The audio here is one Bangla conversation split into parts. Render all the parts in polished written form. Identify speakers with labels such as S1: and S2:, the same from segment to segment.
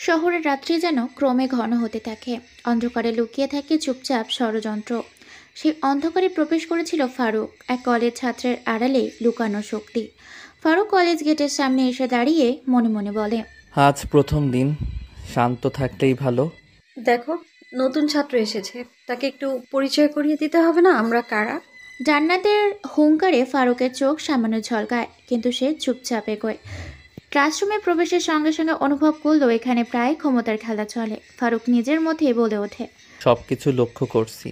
S1: শহরের রাত্রি যেন ক্রমে ঘন হতে থাকে। অন্ধকারে লুকিয়ে থাকে চুপচাপ ষড়যন্ত্র। সেই অন্ধকারে প্রবেশ করেছিল ফারুক, এক কলেজ ছাত্রের আড়ালে লুকানো শক্তি। ফারুক কলেজ গেটের সামনে এসে দাঁড়িয়ে মনে মনে বলে,
S2: আজ প্রথম দিন, শান্ত থাকলেই ভালো।
S3: দেখো, নতুন ছাত্র এসেছে, তাকে একটু পরিচয় করিয়ে দিতে হবে না আমরা কারা।
S1: জান্নাতের হুঙ্কারে ফারুকের চোখ সামান্য ঝলকায়, কিন্তু সে চুপচাপ এগোয়। ক্লাসরুমে প্রবেশের সঙ্গে সঙ্গে অনুভব করলো এখানে প্রায় ক্ষমতার খেলা চলে। ফারুক নিজের মধ্যেই বলে ওঠে,
S2: সব কিছু লক্ষ্য করছি,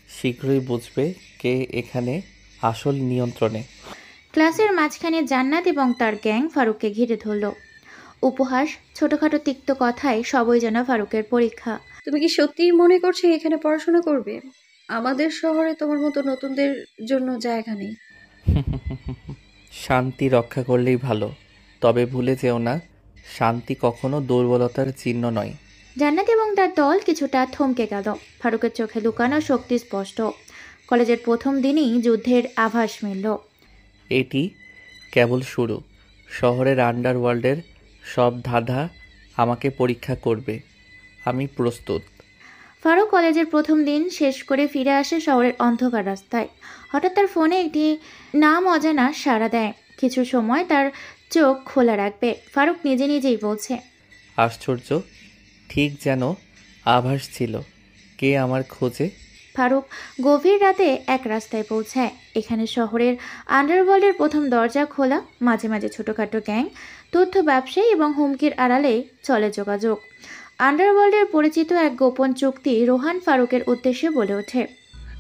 S2: শীঘ্রই বুঝবে কে এখানে আসল নিয়ন্ত্রণে।
S1: ক্লাসের মাঝখানে জান্নাত এবং তার গ্যাং ফারুককে ঘিরে ধরল। উপহাস, ছোটখাটো তিক্ত কথায় সবই যেন ফারুকের পরীক্ষা।
S3: তুমি কি সত্যিই মনে করছো এখানে পড়াশোনা করবে? আমাদের শহরে তোমার মতো নতুনদের জন্য জায়গা নেই।
S2: শান্তি রক্ষা করলেই ভালো, তবে ভুলে যেও না, শান্তি কখনো দুর্বলতার চিহ্ন নয়।
S1: জান্নাত এবং তার দল কিছুটা থমকে গেল। ফারুকের চোখে লুকানো শক্তি স্পষ্ট। কলেজের প্রথম দিনই যুদ্ধের আভাস মিলল।
S2: এটি কেবল শুরু। শহরের আন্ডারওয়ার্ল্ডের সব ধাঁধা আমাকে পরীক্ষা করবে। আমি প্রস্তুত।
S1: ফারুক কলেজের প্রথম দিন শেষ করে ফিরে আসে শহরের অন্ধকার রাস্তায়। হঠাৎ তার ফোনে একটি নাম অজানা সাড়া দেয়। কিছু সময় তার চোখ খোলা রাখবে, ফারুক নিজে নিজেই বলছে।
S2: আশ্চর্য, ঠিক যেন আভাস ছিল। কে আমার খোঁজে?
S1: ফারুক গভীর রাতে এক রাস্তায় পৌঁছায়। এখানে শহরের আন্ডারওয়ার্ল্ডের প্রথম দরজা খোলা। মাঝে মাঝে ছোটখাটো গ্যাং, তথ্য ব্যবসায়ী এবং হুমকির আড়ালে চলে যোগাযোগ। আন্ডারওয়ার্ল্ডের পরিচিত এক গোপন চুক্তি রোহান ফারুকের উদ্দেশ্যে বলে ওঠে,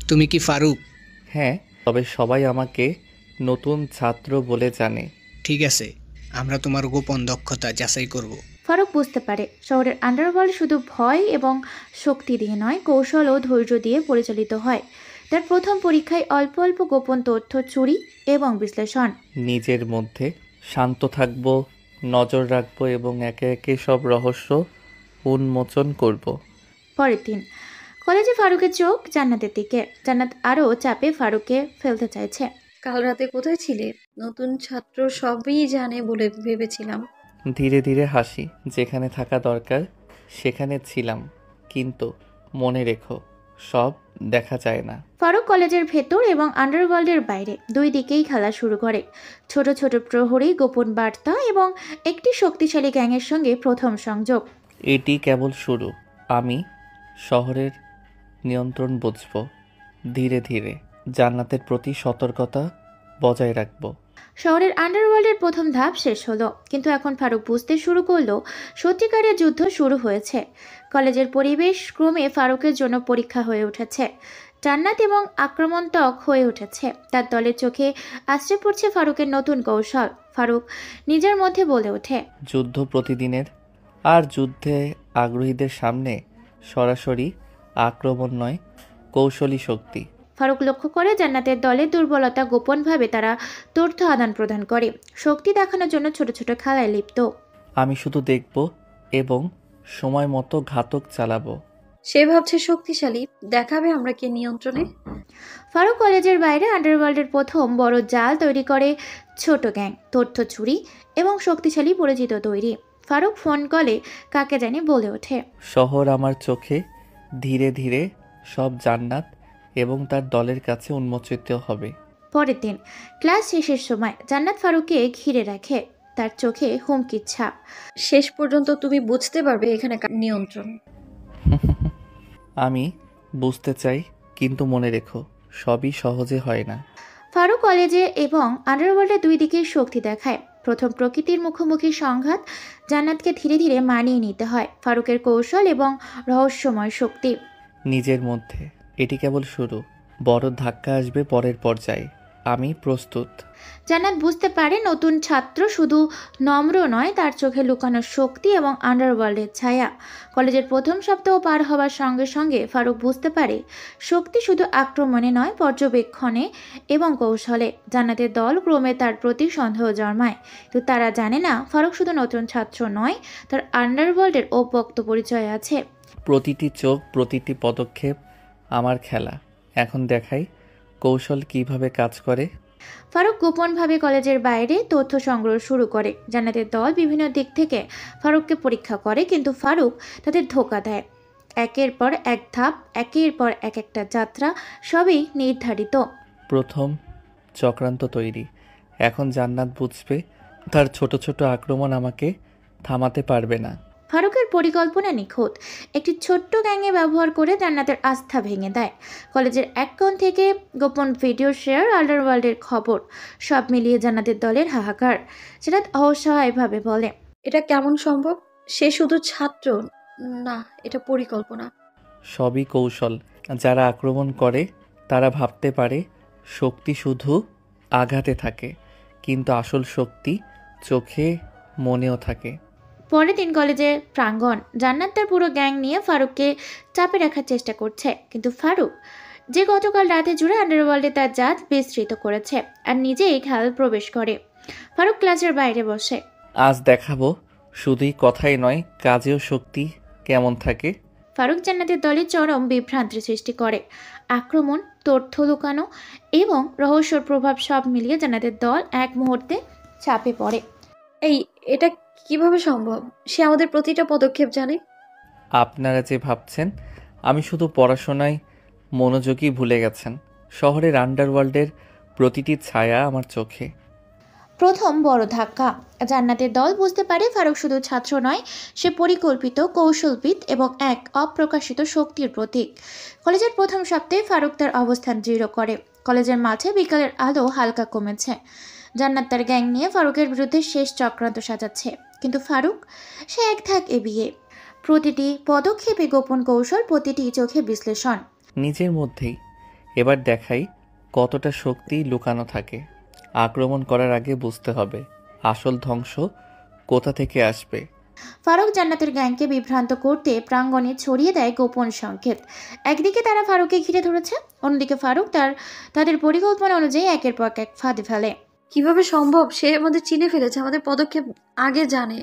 S4: তুমি কি ফারুক?
S2: হ্যাঁ, তবে সবাই আমাকে নতুন ছাত্র বলে জানে।
S4: ঠিক আছে, আমরা তোমার গোপন দক্ষতা যাচাই করব।
S1: ফারুক বুঝতে পারে শহরের আন্ডারওয়ার্ল্ড শুধু ভয় এবং শক্তি দিয়ে নয়, কৌশল ও ধৈর্য দিয়ে পরিচালিত হয়। তার প্রথম পরীক্ষায় অল্প অল্প গোপন তথ্য চুরি এবং বিশ্লেষণ।
S2: নিজের মধ্যে শান্ত থাকব, নজর রাখবো এবং একে একে সব রহস্য উন্মোচন করব।
S1: পরের দিন কলেজে ফারুকের চোখ জান্নাতের দিকে। জান্নাত আরও চাপে ফারুককে ফেলতে চাইছে।
S3: কাল রাতে কোথায় ছিলে? নতুন ছাত্র সবই জানে বলে ভেবেছিলাম।
S2: ধীরে ধীরে হাসি, যেখানে থাকা দরকার সেখানে ছিলাম, কিন্তু মনে রেখো, সব দেখা যায় না।
S1: ফারুক কলেজের ভেতর এবং আন্ডারওয়ার্ল্ডের বাইরে দুই দিকেই খেলা শুরু করে। ছোট ছোট প্রহরী, গোপন বার্তা এবং একটি শক্তিশালী গ্যাংয়ের সঙ্গে প্রথম সংযোগ।
S2: এটি কেবল শুরু। আমি শহরের নিয়ন্ত্রণ বুঝব, ধীরে ধীরে জান্নাতের প্রতি সতর্কতা বজায় রাখব।
S1: শহরের আন্ডারওয়ার্ল্ডের প্রথম ধাপ শেষ হলো, কিন্তু এখন ফারুক বুঝতে শুরু করলো সত্যিকারের যুদ্ধ শুরু হয়েছে। কলেজের পরিবেশ ক্রমে ফারুকের জন্য পরীক্ষা হয়ে উঠেছে। জান্নাত এবং আক্রমণাত্মক হয়ে উঠেছে। তার দলের চোখে আশ্রে পড়ছে ফারুকের নতুন কৌশল। ফারুক নিজের মধ্যে বলে ওঠে,
S2: যুদ্ধ প্রতিদিনের, আর যুদ্ধে আগ্রহীদের সামনে সরাসরি আক্রমণ নয়, কৌশলী শক্তি।
S1: ফারুক লক্ষ্য করে জান্নাতের দলের দুর্বলতা। গোপনভাবে তারা তথ্য আদান প্রদান করে, শক্তি দেখানোর জন্য ছোট ছোট খেলায় লিপ্ত।
S2: আমি শুধু দেখব এবং সময় মতো ঘাতক চালাবো।
S3: সে ভাবছে শক্তিশালী, দেখাবে আমরা কে নিয়ন্ত্রণে।
S1: ফারুক কলেজের বাইরে আন্ডারওয়ার্ল্ডের প্রথম বড় জাল তৈরি করে। ছোট গ্যাং, তথ্য চুরি এবং শক্তিশালী পরিচিত তৈরি। ফারুক ফোন কলে কাকে জানি বলে ওঠে,
S2: শহর আমার চোখে ধীরে ধীরে সব জান্নাত এবং তার দলের কাছে উন্মোচিত হবে।
S1: পরের দিন ক্লাস শেষের সময় জান্নাত ফারুককে ঘিরে রাখে, তার চোখে হুমকির ছাপ।
S3: শেষ পর্যন্ত তুমি বুঝতে পারবে এখানে কার নিয়ন্ত্রণ।
S2: আমি বুঝতে চাই, কিন্তু মনে রেখো, সবই সহজে হয় না।
S1: ফারুক কলেজে এবং আন্ডারওয়ার্ল্ডে দুই দিকের শক্তি দেখায়। প্রথম প্রকৃতির মুখোমুখি সংঘাত। জান্নাতকে ধীরে ধীরে মানিয়ে নিতে হয় ফারুকের কৌশল এবং রহস্যময় শক্তি।
S2: নিজের মধ্যে, এটি কেবল শুরু, বড় ধাক্কা আসবে পরের পর্যায়ে। আমি প্রস্তুত।
S1: জান্নাত বুঝতে পারে নতুন ছাত্র শুধু নম্র নয়, তার চোখে লুকানো শক্তি এবং আন্ডারওয়ার্ল্ডের ছায়া। কলেজের প্রথম সপ্তাহ পার হওয়ার সঙ্গে সঙ্গে ফারুক বুঝতে পারে শক্তি শুধু আক্রমণে নয়, পর্যবেক্ষণে এবং কৌশলে। জান্নাতের দল ক্রমে তার প্রতি সন্দেহ জন্মায়, কিন্তু তারা জানে না ফারুক শুধু নতুন ছাত্র নয়, তার আন্ডারওয়ার্ল্ডের অব্যক্ত পরিচয় আছে।
S2: প্রতিটি চোখ, প্রতিটি পদক্ষেপ আমার খেলা। এখন দেখাই কৌশল কিভাবে কাজ করে।
S1: ফারুক গোপনভাবে কলেজের বাইরে তথ্য সংগ্রহ শুরু করে। জান্নাতের দল বিভিন্ন দিক থেকে ফারুককে পরীক্ষা করে, কিন্তু ফারুক তাদের ধোঁকা দেয়। একের পর এক ধাপ, একের পর এক একটা যাত্রা, সবই নির্ধারিত।
S2: প্রথম চক্রান্ত তৈরি। এখন জান্নাত বুঝবে তার ছোট ছোট আক্রমণ আমাকে থামাতে পারবে না।
S1: ফারুকের পরিকল্পনা নিখুঁত। একটি ছোট্ট গ্যাংয়ে ব্যবহার করে জান্নাতের আস্থা ভেঙে দেয়। কলেজের এক কোণ থেকে গোপন ভিডিও শেয়ার, আন্ডারওয়ার্ল্ডের খবর, সব মিলিয়ে জান্নাতের দলের হাহাকার। জান্নাত অসহায়ভাবে বলে,
S3: এটা কেমন সম্ভব? সে শুধু ছাত্র না, এটা পরিকল্পনা।
S2: সবই কৌশল। যারা আক্রমণ করে তারা ভাবতে পারে শক্তি শুধু আঘাতে থাকে, কিন্তু আসল শক্তি চোখে, মনেও থাকে।
S1: পরের দিন কলেজের প্রাঙ্গণ। জান্নাত তার পুরো গ্যাং নিয়ে ফারুককে চাপে রাখার চেষ্টা করছে, কিন্তু ফারুক, যে গতকাল রাতে জুড়ে আন্ডারওয়ার্ল্ডে তার জাত বিস্তৃত করেছে, আর নিজেই খেল প্রবেশ করে। ফারুক ক্লাসের বাইরে বসে।
S2: আজ দেখাবো শুধুই কথাই নয়, কাজেও শক্তি কেমন থাকে।
S1: ফারুক জান্নাতের দলে চরম বিভ্রান্তি সৃষ্টি করে। আক্রমণ, তথ্য লুকানো এবং রহস্যর প্রভাব সব মিলিয়ে জান্নাতের দল এক মুহূর্তে চাপে পড়ে।
S3: এটা কিভাবে সম্ভব? সে আমাদের প্রতিটা পদক্ষেপ জানে।
S2: আপনারা যে ভাবছেন আমি শুধু পড়াশোনায় মনোযোগী ভুলে গেছেন। শহরের আন্ডারওয়ার্ল্ডের প্রতিটি ছায়া আমার চোখে।
S1: প্রথম বড় ধাক্কা। জান্নাতের দল বুঝতে পারে ফারুক শুধু ছাত্র নয়, সে পরিকল্পিত কৌশলবিদ এবং এক অপ্রকাশিত শক্তির প্রতীক। কলেজের প্রথম সপ্তাহে ফারুক তার অবস্থান দৃঢ় করে। কলেজের মাঝে বিকালের আলো হালকা কমেছে। জান্নাত তার গ্যাং নিয়ে ফারুকের বিরুদ্ধে শেষ চক্রান্ত সাজাচ্ছে, কিন্তু ফারুক, সে এক ধাপ এগিয়ে। প্রতিটি পদক্ষেপে গোপন কৌশল, প্রতিটি চোখে বিশ্লেষণ।
S2: নিজের মধ্যেই এবার দেখাই কতটা শক্তি লুকানো থাকে। আক্রমণ করার আগে বুঝতে হবে আসল ধ্বংস কোথা থেকে আসবে।
S1: ফারুক জান্নাতের গ্যাংকে বিভ্রান্ত করতে প্রাঙ্গণে ছড়িয়ে দেয় গোপন সংকেত। একদিকে তারা ফারুককে ঘিরে ধরেছে, অন্যদিকে ফারুক তাদের পরিকল্পনা অনুযায়ী একের পর এক ফাঁদে ফেলে।
S3: কিভাবে সম্ভব? সে আমাদের চিনে ফেলেছে, আমাদের পদক্ষেপ আগে জানে।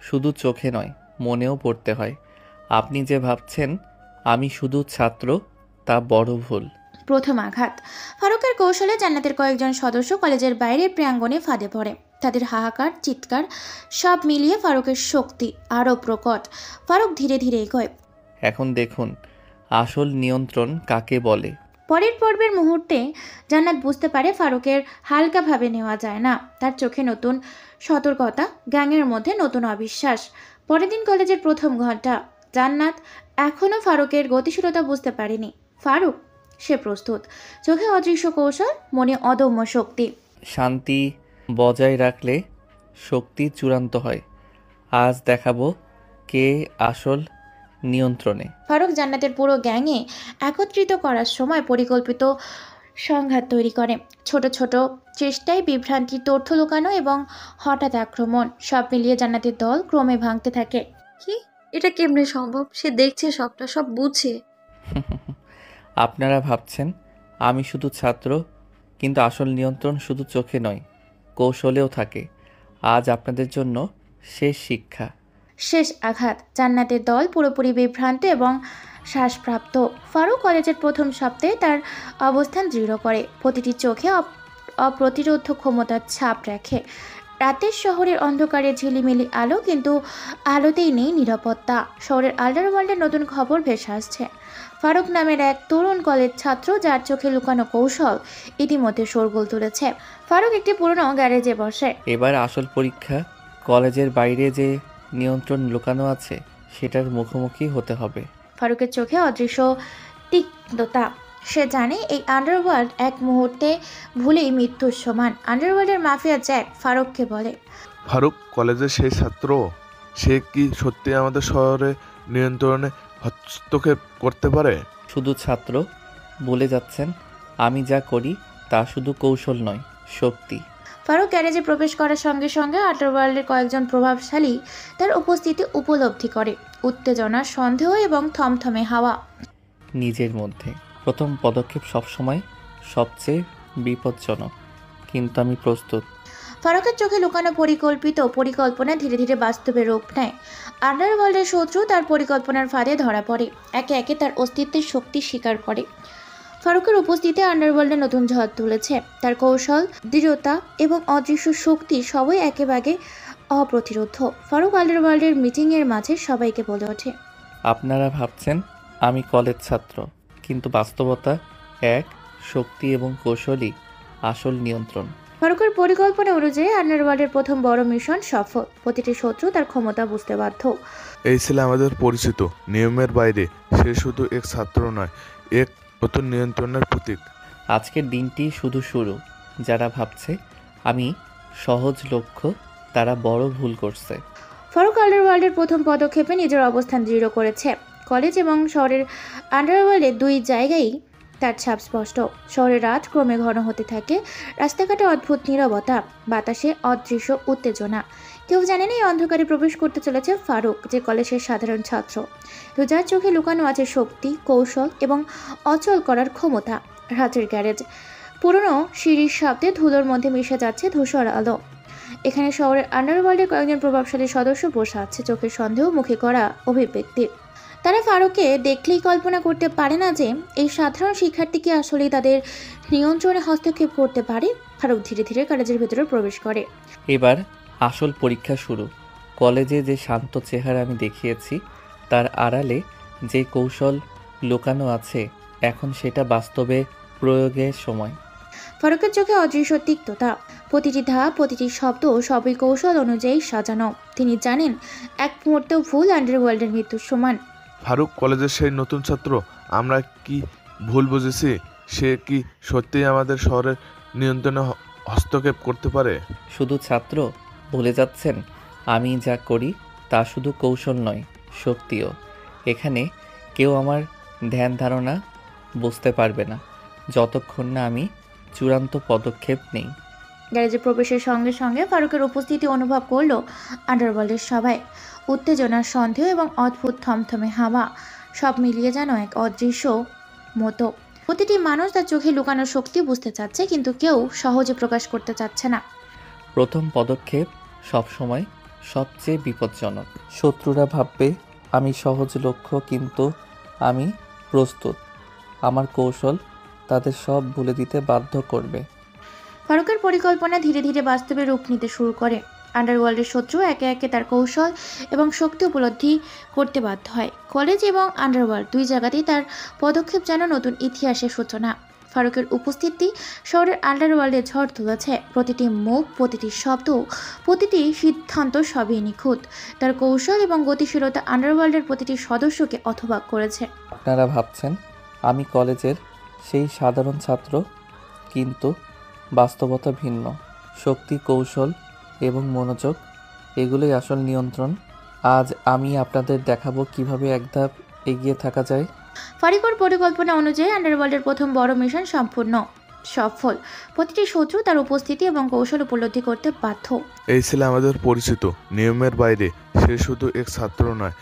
S2: শুধু চোখে নয়, মনেও পড়তে হয়। আপনি যে ভাবছেন আমি শুধু ছাত্র, তা বড় ভুল।
S1: প্রথম আঘাত। ফারুকের কৌশলে জান্নাতের কয়েকজন সদস্য কলেজের বাইরের প্রাঙ্গণে ফাঁদে পড়ে। তাদের হাহাকার, চিৎকার, সব মিলিয়ে ফারুকের শক্তি আরও প্রকট। ফারুক ধীরে ধীরে এগোয়।
S2: এখন দেখুন আসল নিয়ন্ত্রণ কাকে বলে।
S1: পরের পর্বের মুহূর্তে জান্নাত বুঝতে পারে ফারুকের হালকাভাবে নেওয়া যায় না। তার চোখে নতুন সতর্কতা, গ্যাংয়ের মধ্যে নতুন অবিশ্বাস। পরের দিন কলেজের প্রথম ঘন্টা। জান্নাত এখনও ফারুকের গতিশীলতা বুঝতে পারেনি। ফারুক, সে প্রস্তুত। চোখে অদৃশ্য কৌশল, মনে অদম্য শক্তি।
S2: শান্তি বজায় রাখলে শক্তি চূড়ান্ত হয়। আজ দেখাবো কে আসল নিয়ন্ত্রণে।
S1: ফারুক জান্নাতের পুরো গ্যাংয়ে একত্রিত করার সময় পরিকল্পিত সংঘাত তৈরি করে। ছোট ছোট চেষ্টায় বিভ্রান্তি, তথ্য লুকানো এবং হঠাৎ আক্রমণ, সব মিলিয়ে জান্নাতের দল ক্রমে ভাঙতে থাকে।
S3: কি? এটা কেমনে সম্ভব? সে দেখছে সবটা, সব বুঝছে।
S2: আপনারা ভাবছেন আমি শুধু ছাত্র, কিন্তু আসল নিয়ন্ত্রণ শুধু চোখে নয়, কৌশলেও থাকে। আজ আপনাদের জন্য শেষ শিক্ষা।
S1: শেষ আঘাত। জান্নাতের দল পুরোপুরি বিভ্রান্ত এবং শ্বাসপ্রাপ্ত। ফারুক কলেজের প্রথম সপ্তাহে তার অবস্থান দৃঢ় করে। প্রতিটি চোখে অপ্রতিরোধ ক্ষমতার ছাপ রাখে। রাতের শহরের অন্ধকারে ঝিলিমিলি আলো, কিন্তু আলোতেই নেই নিরাপত্তা। শহরের আন্ডারওয়ার্ল্ডের নতুন খবর ভেসে আসছে। ফারুক নামের এক তরুণ কলেজ ছাত্র, যার চোখে লুকানো কৌশল ইতিমধ্যে শোরগোল তুলেছে। ফারুক একটি পুরনো গ্যারেজে বসে।
S2: এবার আসল পরীক্ষা। কলেজের বাইরে যে নিয়ন্ত্রণ লুকানো আছে সেটার মুখোমুখি হতে হবে।
S1: ফারুকের চোখে অদৃশ্য তীক্ষ্ণতা। সে জানে এই আন্ডারওয়ার্ল্ড এক মুহূর্তে ভুলেই মৃত্যুর সমান। আন্ডারওয়ার্ল্ডের মাফিয়া জ্যাক ফারুককে বলে,
S5: ফারুক কলেজের সেই ছাত্র, সে কি সত্যি আমাদের শহরে নিয়ন্ত্রণে হস্তক্ষেপ করতে পারে?
S2: শুধু ছাত্র বলে যাচ্ছেন, আমি যা করি তা শুধু কৌশল নয়, শক্তি।
S1: ফারুক গ্যারেজে প্রবেশ করার সঙ্গে সঙ্গে আন্ডারওয়ার্ল্ডের কয়েকজন প্রভাবশালী তার উপস্থিতি উপলব্ধি করে। উত্তেজনা, সন্দেহ এবং থমথমে হাওয়া
S2: নিজের মধ্যে। প্রথম পদক্ষেপ সবসময় সবচেয়ে বিপজ্জনক, কিন্তু আমি প্রস্তুত।
S1: ফারুকের চোখে লুকানো পরিকল্পনা ধীরে ধীরে বাস্তবে রূপ নেয়। আন্ডারওয়ার্ল্ডের শত্রু তার পরিকল্পনার ফাঁদে ধরা পড়ে, একে একে তার অস্তিত্বের শক্তি স্বীকার করে। ফারুকের উপস্থিতি আন্ডারওয়ার্ল্ডে নতুন ঝড় তুলেছে। তার কৌশল, দৃঢ়তা এবং অদৃশ্য শক্তি সবই একেবারে অপ্রতিরোধ্য। ফারুক আন্ডারওয়ার্ল্ডের মিটিংয়ের মাঝে সবাইকে বলে ওঠে,
S2: আপনারা ভাবছেন আমি কলেজ ছাত্র, কিন্তু বাস্তবতা এক। শক্তি এবং কৌশলই আসল নিয়ন্ত্রণ।
S1: ফারুকের পরিকল্পনা অনুযায়ী আন্ডারওয়ার্ল্ডের প্রথম বড় মিশন সফল। প্রতিটি শত্রু তার ক্ষমতা বুঝতে বাধ্য।
S5: এই ছিল আমাদের পরিচিত নিয়মের বাইরে। সে শুধু এক ছাত্র নয়, এক নতুন নিয়ন্ত্রণের প্রতীক।
S2: আজকের দিনটি শুধু শুরু। যারা ভাবছে আমি সহজ লক্ষ্য, তারা বড় ভুল করছে।
S1: ফারুক আন্ডারওয়ার্ল্ডের প্রথম পদক্ষেপে নিজের অবস্থান দৃঢ় করেছে। কলেজ এবং শহরের আন্ডারওয়ার্ল্ডের দুই জায়গায় তার ছাপ স্পষ্ট। শহরের রাত ক্রমে ঘন হতে থাকে, রাস্তাঘাটে অদ্ভুত নীরবতা, বাতাসে অদৃশ্য উত্তেজনা। কেউ জানে না এই অন্ধকারে প্রবেশ করতে চলেছে ফারুক, যে কলেজের সাধারণ ছাত্র, তো যার চোখে লুকানো আছে শক্তি, কৌশল এবং অচল করার ক্ষমতা। রাতের গ্যারেজ, পুরনো সিঁড়ির শব্দে ধুলোর মধ্যে মিশে যাচ্ছে ধূসর আলো। এখানে শহরের আন্ডারওয়ার্ল্ডের কয়েকজন প্রভাবশালী সদস্য বসে আছে, চোখের সন্দেহ মুখে করা অভিব্যক্তি। তারা ফারুককে দেখলেই কল্পনা করতে পারে না যে এই সাধারণ শিক্ষার্থীকে আসলেই তাদের নিয়ন্ত্রণে হস্তক্ষেপ করতে পারে। ফারুক ধীরে ধীরে কলেজের ভেতরে প্রবেশ করে।
S2: এবার আসল পরীক্ষা শুরু। কলেজে যে শান্ত চেহারা আমি দেখিয়েছি, তার আড়ালে যে কৌশল লুকানো আছে, এখন সেটা বাস্তবে প্রয়োগের সময়।
S1: ফারুকের চোখে অদৃশ্য তিক্ততা, প্রতিটি ধাপ, প্রতিটি শব্দ সবই কৌশল অনুযায়ী সাজানো। তিনি জানেন এক মুহূর্তেও ভুল আন্ডারওয়ার্ল্ডের মৃত্যুর সমান।
S5: ফারুক কলেজের সেই নতুন ছাত্র। আমরা কি ভুল বুঝেছি? সে কি সত্যিই আমাদের শহরের নিয়ন্ত্রণে হস্তক্ষেপ করতে পারে?
S2: শুধু ছাত্র ভুলে যাচ্ছেন, আমি যা করি তা শুধু কৌশল নয়, শক্তিও। এখানে কেউ আমার ধ্যান ধারণা বুঝতে পারবে না যতক্ষণ না আমি চূড়ান্ত পদক্ষেপ নেই।
S1: গ্যারেজে প্রবেশের সঙ্গে সঙ্গে ফারুকের উপস্থিতি অনুভব করলো আন্ডারওয়ার্ল্ডের সবাই। উত্তেজনার সন্দেহ এবং অদ্ভুত থমথমে হাওয়া সব মিলিয়ে যেন এক অদৃশ্য মতো। প্রতিটি মানুষ তার চোখে লুকানো শক্তি বুঝতে চাচ্ছে, কিন্তু কেউ সহজে প্রকাশ করতে চাচ্ছে না।
S2: প্রথম পদক্ষেপ সবসময় সবচেয়ে বিপজ্জনক। শত্রুরা ভাববে আমি সহজ লক্ষ্য, কিন্তু আমি প্রস্তুত। আমার কৌশল তাদের সব ভুলে দিতে বাধ্য করবে।
S1: ফারুকের পরিকল্পনা ধীরে ধীরে বাস্তবে রূপ নিতে শুরু করে। আন্ডারওয়ার্ল্ডের শত্রু একে একে তার কৌশল এবং শক্তি উপলব্ধি করতে বাধ্য হয়। কলেজ এবং আন্ডারওয়ার্ল্ড দুই জায়গাতেই তার পদক্ষেপ যেন নতুন ইতিহাসের সূচনা। ফারুকের উপস্থিতি শহরের আন্ডারওয়ার্ল্ডে ঝড় তুলেছে। প্রতিটি মুখ, প্রতিটি শব্দ, প্রতিটি সিদ্ধান্ত সবই নিখুঁত। তার কৌশল এবং গতিশীলতা আন্ডারওয়ার্ল্ডের প্রতিটি সদস্যকে অথবাক করেছে।
S2: আপনারা ভাবছেন আমি কলেজের সেই সাধারণ ছাত্র, কিন্তু বাস্তবতা ভিন্ন। শক্তি, কৌশল এবং মনোযোগ, এগুলোই আসল নিয়ন্ত্রণ। আজ আমি আপনাদের দেখাবো কিভাবে এক ধাপ এগিয়ে থাকা যায়।
S1: ফারুকের পরিকল্পনা অনুযায়ী আন্ডারওয়ার্ল্ডের প্রথম বড় মিশন সম্পূর্ণ সফল। প্রতিটি শত্রু তার উপস্থিতি এবং কৌশল উপলব্ধি করতে বাধ্য।
S5: এই ছিল আমাদের পরিচিত নিয়মের বাইরে। সে শুধু এক ছাত্র নয়,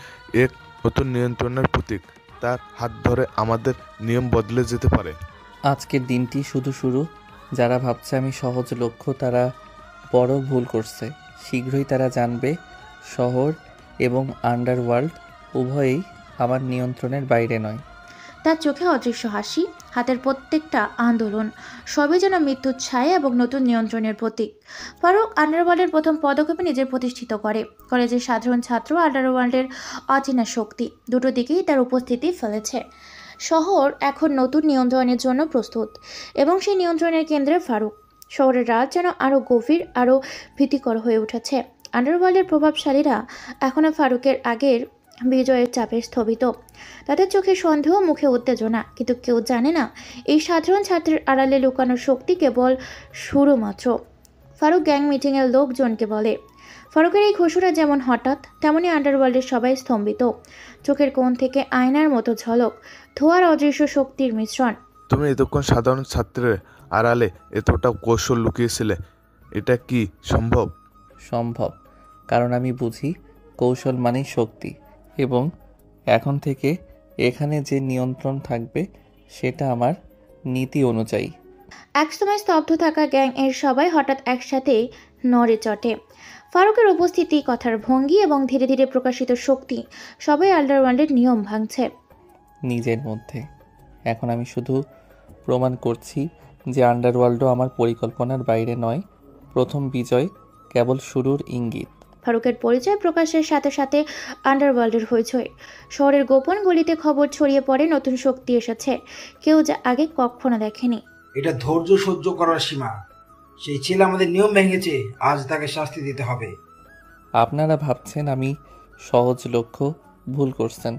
S5: এক নতুন নিয়ন্ত্রণের প্রতীক। তার হাত ধরে আমাদের নিয়ম বদলে যেতে পারে।
S2: আজকের দিনটি শুধু শুরু। যারা ভাবছে আমি সহজ লক্ষ্য, তারা বড় ভুল করছে। শীঘ্রই তারা জানবে শহর এবং আন্ডারওয়ার্ল্ড উভয়ই আমার নিয়ন্ত্রণের বাইরে নয়।
S1: তার চোখে অদৃশ্য হাসি, হাতের প্রত্যেকটা আন্দোলন সবই যেন মৃত্যুর ছায়া এবং নতুন নিয়ন্ত্রণের প্রতীক। ফারুক আন্ডারওয়ার্ল্ডের প্রথম পদক্ষেপে নিজের প্রতিষ্ঠিত করে। কলেজের সাধারণ ছাত্র, আন্ডারওয়ার্ল্ডের অচেনা শক্তি, দুটো দিকেই তার উপস্থিতি ফেলেছে। শহর এখন নতুন নিয়ন্ত্রণের জন্য প্রস্তুত, এবং সেই নিয়ন্ত্রণের কেন্দ্রে ফারুক। শহরের রাত যেন আরও গভীর, আরও ভীতিকর হয়ে উঠেছে। আন্ডারওয়ার্ল্ডের প্রভাবশালীরা এখনও ফারুকের আগের বিজয়ের চাপে স্থবিত। তাদের চোখে সন্দেহ, মুখে উত্তেজনা, কিন্তু কেউ জানে না এই সাধারণ ছাত্রের আড়ালে লুকানো শক্তি কেবল শুরু মাত্র। ফারুক গ্যাং মিটিংয়ের লোকজনকে বলে, ফারুকের এই ঘোষণা যেমন হঠাৎ, তেমনি আন্ডারওয়ার্ল্ডের সবাই স্তম্ভিত। চোখের কোণ থেকে আয়নার মতো ঝলক, ধোয়ার অদৃশ্য শক্তির মিশ্রণ।
S5: তুমি এতক্ষণ সাধারণ ছাত্রের আড়ালে এতটা কৌশল লুকিয়েছিলে, এটা কি সম্ভব?
S2: সম্ভব, কারণ আমি বুঝি কৌশল মানেই শক্তি, এবং এখন থেকে এখানে যে নিয়ন্ত্রণ থাকবে সেটা আমার নীতি অনুযায়ী।
S1: একসময় স্তব্ধ থাকা গ্যাং এর সবাই হঠাৎ একসাথে নড়ে চটে। ফারুকের উপস্থিতি, কথার ভঙ্গি এবং ধীরে ধীরে প্রকাশিত শক্তি সবাই আন্ডারওয়ার্ল্ডের নিয়ম ভাঙছে।
S2: নিজের মধ্যে এখন আমি শুধু প্রমাণ করছি যে আন্ডারওয়ার্ল্ডও আমার পরিকল্পনার বাইরে নয়। প্রথম বিজয় কেবল শুরুর ইঙ্গিত।
S1: ফারুকের পরিচয় প্রকাশের সাথে সাথে আন্ডারওয়ার্ল্ডের হইচই। শহরের গোপন গলিতে খবর ছড়িয়ে পড়ে নতুন শক্তি এসেছে, কেউ যা আগে কখনো দেখেনি।
S6: এটা ধৈর্য সহ্য করার সীমা। সেই ছেলে আমাদের নিয়ম ভেঙেছে, আজ তাকে শাস্তি দিতে হবে।
S2: আপনারা ভাবছেন আমি সহজ লক্ষ্য, ভুল করছেন।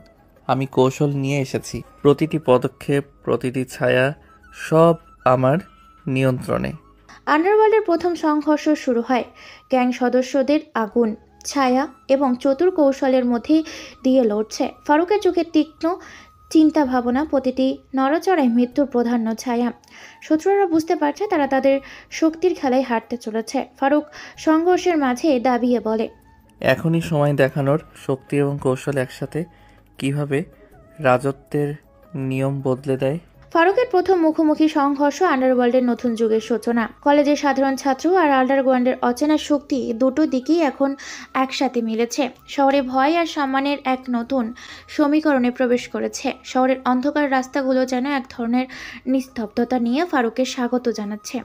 S2: আমি কৌশল নিয়ে এসেছি। প্রতিটি পদক্ষেপ, প্রতিটি ছায়া, সব আমার নিয়ন্ত্রণে।
S1: আন্ডারওয়ার্ল্ডের প্রথম সংঘর্ষ শুরু হয় গ্যাং সদস্যদের আগুন, ছায়া এবং চতুর কৌশলের মধ্যে দিয়ে লড়ছে। ফারুকের চোখে তীক্ষ্ণ চিন্তা ভাবনা, প্রতিটি নড়াচড়ায় মৃত্যুর প্রাধান্য ছায়া। শত্রুরা বুঝতে পারছে তারা তাদের শক্তির খেলায় হারতে চলেছে। ফারুক সংঘর্ষের মাঝে দাবিয়ে বলে,
S2: এখনই সময় দেখানোর। শক্তি এবং কৌশল একসাথে কিভাবে রাজত্বের নিয়ম বদলে দেয়।
S1: ফারুকের প্রথম মুখোমুখি সংঘর্ষ আন্ডারওয়ার্ল্ডের নতুন যুগের সূচনা। কলেজের সাধারণ ছাত্র আর আন্ডারগ্রাউন্ডের অচেনা শক্তি দুটো দিকেই এখন একসাথে মিলেছে। শহরে ভয় আর সম্মানের এক নতুন সমীকরণে প্রবেশ করেছে। শহরের অন্ধকার রাস্তাগুলো যেন এক ধরনের নিস্তব্ধতা নিয়ে ফারুকের স্বাগত জানাচ্ছে।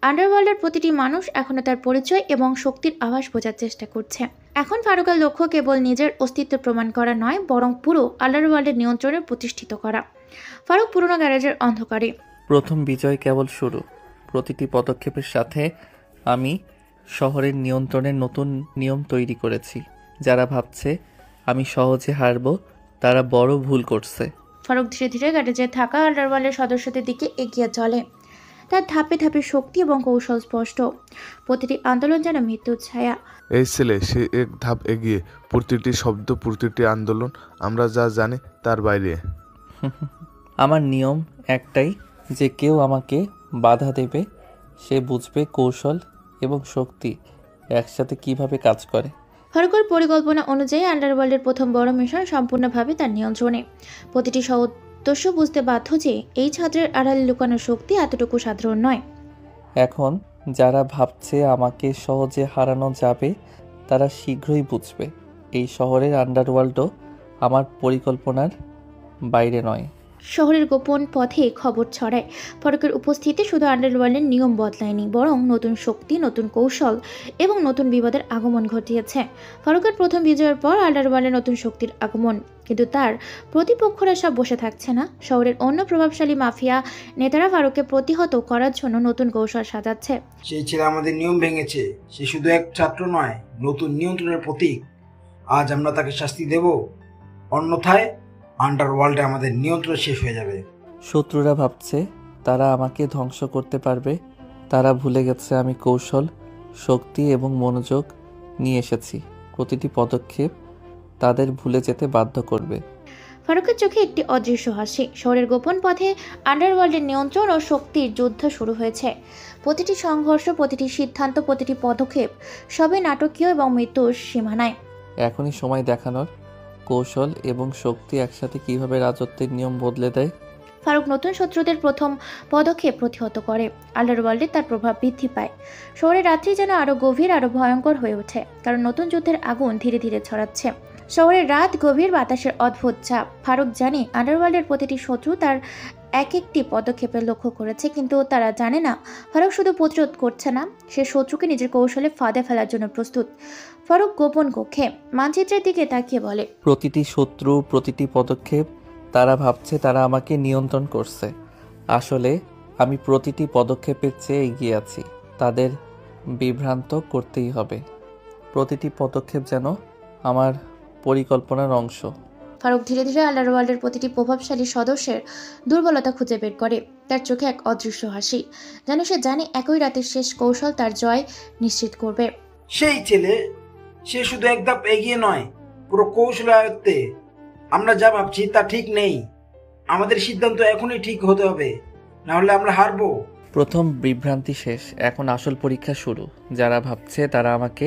S1: আন্ডারওয়ার্ল্ডের প্রতিটি মানুষ এখনও তার পরিচয় এবং শক্তির আভাস বোঝার চেষ্টা করছে। এখন ফারুকের লক্ষ্য কেবল নিজের অস্তিত্ব প্রমাণ করা নয়, বরং পুরো আন্ডারওয়ার্ল্ডের নিয়ন্ত্রণে প্রতিষ্ঠিত করা। ফারুক পুরনো গ্যারেজের অন্ধকারে।
S2: প্রথম বিজয় কেবল শুরু। প্রতিটি পদক্ষেপের সাথে আমি শহরের নিয়ন্ত্রণের নতুন নিয়ম তৈরি করেছি। যারা ভাবছে আমি সহজে হারব, তারা বড় ভুল করছে।
S1: ফারুক ধীরে ধীরে গ্যারেজে থাকা আন্ডারওয়ার্ল্ডের সদস্যদের দিকে এগিয়ে চলে। তার ধাপে ধাপে শক্তি এবং কৌশল স্পষ্ট। প্রতিটি আন্দোলন যেন মৃত্যুর ছায়া।
S5: এই ছেলে সে এক ধাপ এগিয়ে। প্রতিটি শব্দ, প্রতিটি আন্দোলন আমরা যা জানি তার বাইরে।
S2: আমার নিয়ম একটাই, যে কেউ আমাকে বাধা দেবে সে বুঝবে কৌশল এবং শক্তি একসাথে কিভাবে কাজ করে।
S1: ফারুকের পরিকল্পনা অনুযায়ী আন্ডারওয়ার্ল্ডের প্রথম বড় মিশন সম্পূর্ণভাবে তার নিয়ন্ত্রণে। প্রতিটি সদস্য বুঝতে বাধ্য যে এই ছাত্রের আড়ালে লুকানো শক্তি এতটুকু সাধারণ নয়।
S2: এখন যারা ভাবছে আমাকে সহজে হারানো যাবে, তারা শীঘ্রই বুঝবে এই শহরের আন্ডারওয়ার্ল্ডও আমার পরিকল্পনার বাইরে নয়।
S1: শহরের গোপন পথে খবর ছড়ায়, ফারুকের উপস্থিতি শুধু আন্ডারওয়ার্ল্ডের নিয়ম বদলায়নি, বরং নতুন শক্তি, নতুন কৌশল এবং নতুন বিপদের আগমন ঘটিয়েছে। ফারুকের প্রথম বিজয়ের পর আন্ডারওয়ার্ল্ডের নতুন শক্তির আগমন, কিন্তু তার প্রতিপক্ষরা সব বসে থাকছে না। শহরের অন্য প্রভাবশালী মাফিয়া নেতারা ফারুককে প্রতিহত করার জন্য নতুন কৌশল সাজাচ্ছে।
S6: সেই ছেলে আমাদের নিয়ম ভেঙেছে, সে শুধু এক ছাত্র নয়, নতুন নিয়ন্ত্রণের প্রতীক। আজ আমরা তাকে শাস্তি দেব, অন্যথায় আন্ডারওয়ার্ল্ডে আমাদের নিয়ন্ত্রণ শেষ হয়ে যাবে।
S2: শত্রুরা ভাবছে তারা আমাকে ধ্বংস করতে পারবে। তারা ভুলে গেছে আমি কৌশল, শক্তি এবং মনোযোগ নিয়ে এসেছি। প্রতিটি পদক্ষেপ তাদের ভুলে যেতে বাধ্য করবে।
S1: ফারুকের চোখে একটি অদৃশ্য হাসি। শহরের গোপন পথে আন্ডারওয়ার্ল্ডের নিয়ন্ত্রণ ও শক্তির যুদ্ধ শুরু হয়েছে। প্রতিটি সংঘর্ষ, প্রতিটি সিদ্ধান্ত, প্রতিটি পদক্ষেপ সবই নাটকীয় এবং মৃত্যুর সীমানায়।
S2: এখনই সময় দেখানোর। কৌশল এবং শক্তি একসাথে কিভাবে রাজত্বের নিয়ম বদলে দেয়।
S1: ফারুক নতুন শত্রুদের প্রথম পদক্ষেপ প্রতিহত করে। আন্ডারওয়ার্ল্ডে তার প্রভাব বৃদ্ধি পায়। শহরের রাত্রি যেন আরো গভীর, আরো ভয়ঙ্কর হয়ে ওঠে, কারণ নতুন যুদ্ধের আগুন ধীরে ধীরে ছড়াচ্ছে। শহরের রাত গভীর, বাতাসের অদ্ভুত চাপ। ফারুক জানে আন্ডারওয়ার্ল্ডের প্রতিটি শত্রু তার এক একটি পদক্ষেপের লক্ষ্য করেছে, কিন্তু তারা জানে না ফারুক শুধু প্রতিরোধ করছে না, সে শত্রুকে নিজের কৌশলে ফাঁদে ফেলার জন্য প্রস্তুত। ফারুক গোপন কক্ষে মানচিত্রের দিকে তাকিয়ে বলে,
S2: প্রতিটি শত্রু, প্রতিটি পদক্ষেপ, তারা ভাবছে তারা আমাকে নিয়ন্ত্রণ করছে। আসলে আমি প্রতিটি পদক্ষেপের চেয়ে এগিয়ে আছি। তাদের বিভ্রান্ত করতেই হবে। প্রতিটি পদক্ষেপ যেন আমার পরিকল্পনার অংশ।
S1: ফারুক ধীরে ধীরে আন্ডারওয়ার্ল্ডের প্রতিটি প্রভাবশালী সদস্যের দুর্বলতা খুঁজে বের করে। তার চোখে এক অদৃশ্য হাসি, যেন সে জানে একই রাতের শেষ কৌশল তার জয় নিশ্চিত করবে।
S6: সেই ছেলে সে শুধু এক ধাপ এগিয়ে নয়, পুরো কৌশল আয়ত্তে। আমরা যা ভাবছি তা ঠিক নেই। আমাদের সিদ্ধান্ত এখনই ঠিক হতে হবে, না হলে আমরা হারবো।
S2: প্রথম বিভ্রান্তি শেষ, এখন আসল পরীক্ষা শুরু। যারা ভাবছে তারা আমাকে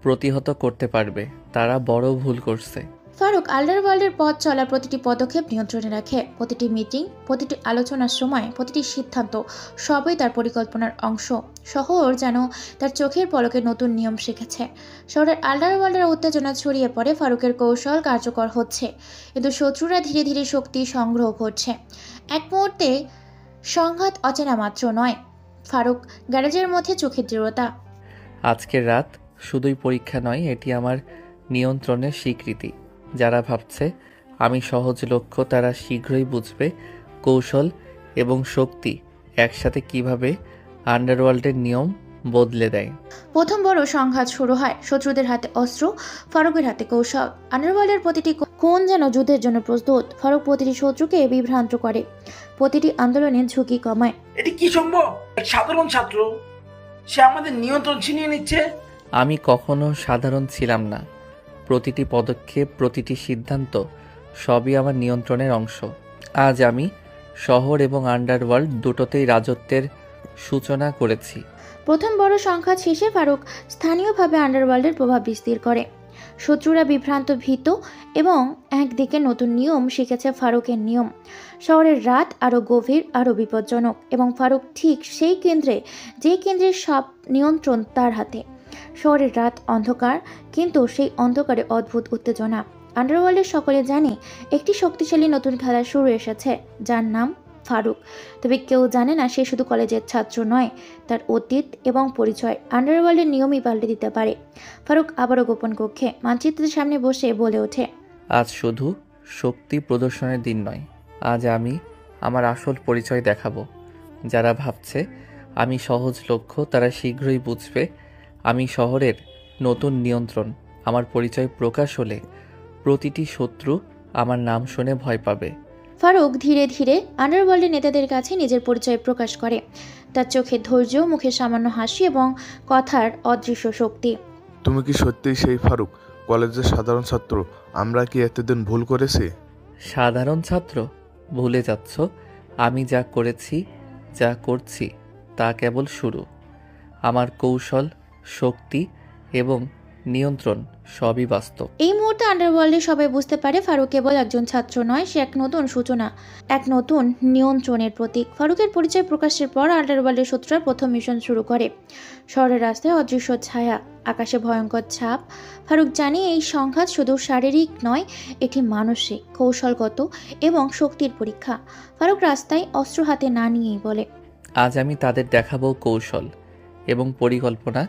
S2: প্রতিহত করতে পারবে, তারা বড় ভুল করছে।
S1: ফারুক আন্ডারওয়ার্ল্ডের পথ চলার প্রতিটি পদক্ষেপ নিয়ন্ত্রণে রাখে। প্রতিটি মিটিং, প্রতিটি আলোচনার সময়, প্রতিটি সিদ্ধান্ত সবই তার পরিকল্পনার অংশ। শহর যেন তার চোখের পলকে নতুন নিয়ম শিখেছে। শহরের আন্ডারওয়ার্ল্ডের উত্তেজনা ছড়িয়ে পড়ে। ফারুকের কৌশল কার্যকর হচ্ছে, কিন্তু শত্রুরা ধীরে ধীরে শক্তি সংগ্রহ করছে। এক মুহূর্তে সংঘাত অচেনা মাত্র নয়, ফারুক গ্যারেজের মধ্যে চোখের দৃঢ়তা।
S2: আজকের রাত শুধুই পরীক্ষা নয়, এটি আমার নিয়ন্ত্রণের স্বীকৃতি। যারা ভাবছে আমি সহজ লক্ষ্য, তারা শীঘ্রই বুঝবে কৌশল এবং শক্তি একসাথে কিভাবে আন্ডারওয়ার্ল্ডের নিয়ম বদলে দেয়।
S1: প্রথম বড় সংঘাত শুরু হয়। শত্রুদের হাতে অস্ত্র, ফারুকের হাতে কৌশল। আন্ডারওয়ার্ল্ডের প্রতিটি কোণ যেন যুদ্ধের জন্য প্রস্তুত। ফারুক প্রতিটি শত্রুকে বিভ্রান্ত করে, প্রতিটি আন্দোলনের ঝুঁকি কমায়।
S6: এটি কি সম্ভব? এক সাধারণ ছাত্র, সে আমাদের নিয়ন্ত্রণ ছিনিয়ে নিচ্ছে।
S2: আমি কখনো সাধারণ ছিলাম না। প্রতিটি পদক্ষেপ, প্রতিটি সিদ্ধান্ত সবই আমার নিয়ন্ত্রণের অংশ। আজ আমি শহর এবং আন্ডারওয়ার্ল্ড দুটোতেই রাজত্বের সূচনা করেছি।
S1: প্রথম বড় সংঘাত শেষে ফারুক স্থানীয়ভাবে আন্ডারওয়ার্ল্ডের প্রভাব বিস্তার করে। শত্রুরা বিভ্রান্ত, ভীত এবং একদিকে নতুন নিয়ম শিখেছে ফারুকের নিয়ম। শহরের রাত আরও গভীর, আরও বিপজ্জনক, এবং ফারুক ঠিক সেই কেন্দ্রে, যে কেন্দ্রের সব নিয়ন্ত্রণ তার হাতে। শহরের রাত অন্ধকার, কিন্তু সেই অন্ধকারে অদ্ভুত উত্তেজনা। আন্ডারওয়ার্ল্ডের সকলে জানে একটি শক্তিশালী নতুন খেলা শুরু এসেছে, যার নাম ফারুক। তবে কেউ জানে না সে শুধু কলেজের ছাত্র নয়, তার অতীত এবং পরিচয় আন্ডারওয়ার্ল্ডের নিয়মই পাল্টে দিতে পারে। ফারুক আবারও গোপন কক্ষে মানচিত্রের সামনে বসে বলে ওঠে,
S2: আজ শুধু শক্তি প্রদর্শনের দিন নয়, আজ আমি আমার আসল পরিচয় দেখাবো। যারা ভাবছে আমি সহজ লক্ষ্য, তারা শীঘ্রই বুঝবে আমি শহরের নতুন নিয়ন্ত্রণ। আমার পরিচয় প্রকাশ হলে প্রতিটি শত্রু আমার নাম শুনে ভয় পাবে।
S1: ফারুক ধীরে ধীরে আন্ডারওয়ার্ল্ডের নেতাদের কাছে নিজের পরিচয় প্রকাশ করে। তার চোখে ধৈর্য, মুখে সামান্য হাসি এবং কথার অদৃশ্য শক্তি।
S5: তুমি কি সত্যিই সেই ফারুক, কলেজের সাধারণ ছাত্র? আমরা কি এতদিন ভুল করেছি?
S2: সাধারণ ছাত্র? ভুলে যাচ্ছ, আমি যা করেছি, যা করছি তা কেবল শুরু। আমার কৌশল, শক্তি এবং নিয়ন্ত্রণ সবই বাস্তব।
S1: এই মুহূর্তে আন্ডারওয়ার্ল্ডে সবাই বুঝতে পারে ফারুক কেবল একজন ছাত্র নয়, সে এক নতুন সূচনা, এক নতুন নিয়ন্ত্রণের প্রতীক। ফারুকের পরিচয় প্রকাশের পর আন্ডারওয়ার্ল্ডের শত্রুরা প্রথম মিশন শুরু করে। শহরের রাস্তায় অদৃশ্য ছায়া, আকাশে ভয়ঙ্কর ছাপ। ফারুক জানে এই সংঘাত শুধু শারীরিক নয়, এটি মানসিক, কৌশলগত এবং শক্তির পরীক্ষা। ফারুক রাস্তায় অস্ত্র হাতে না নিয়েই বলে,
S2: আজ আমি তাদের দেখাবো কৌশল এবং পরিকল্পনা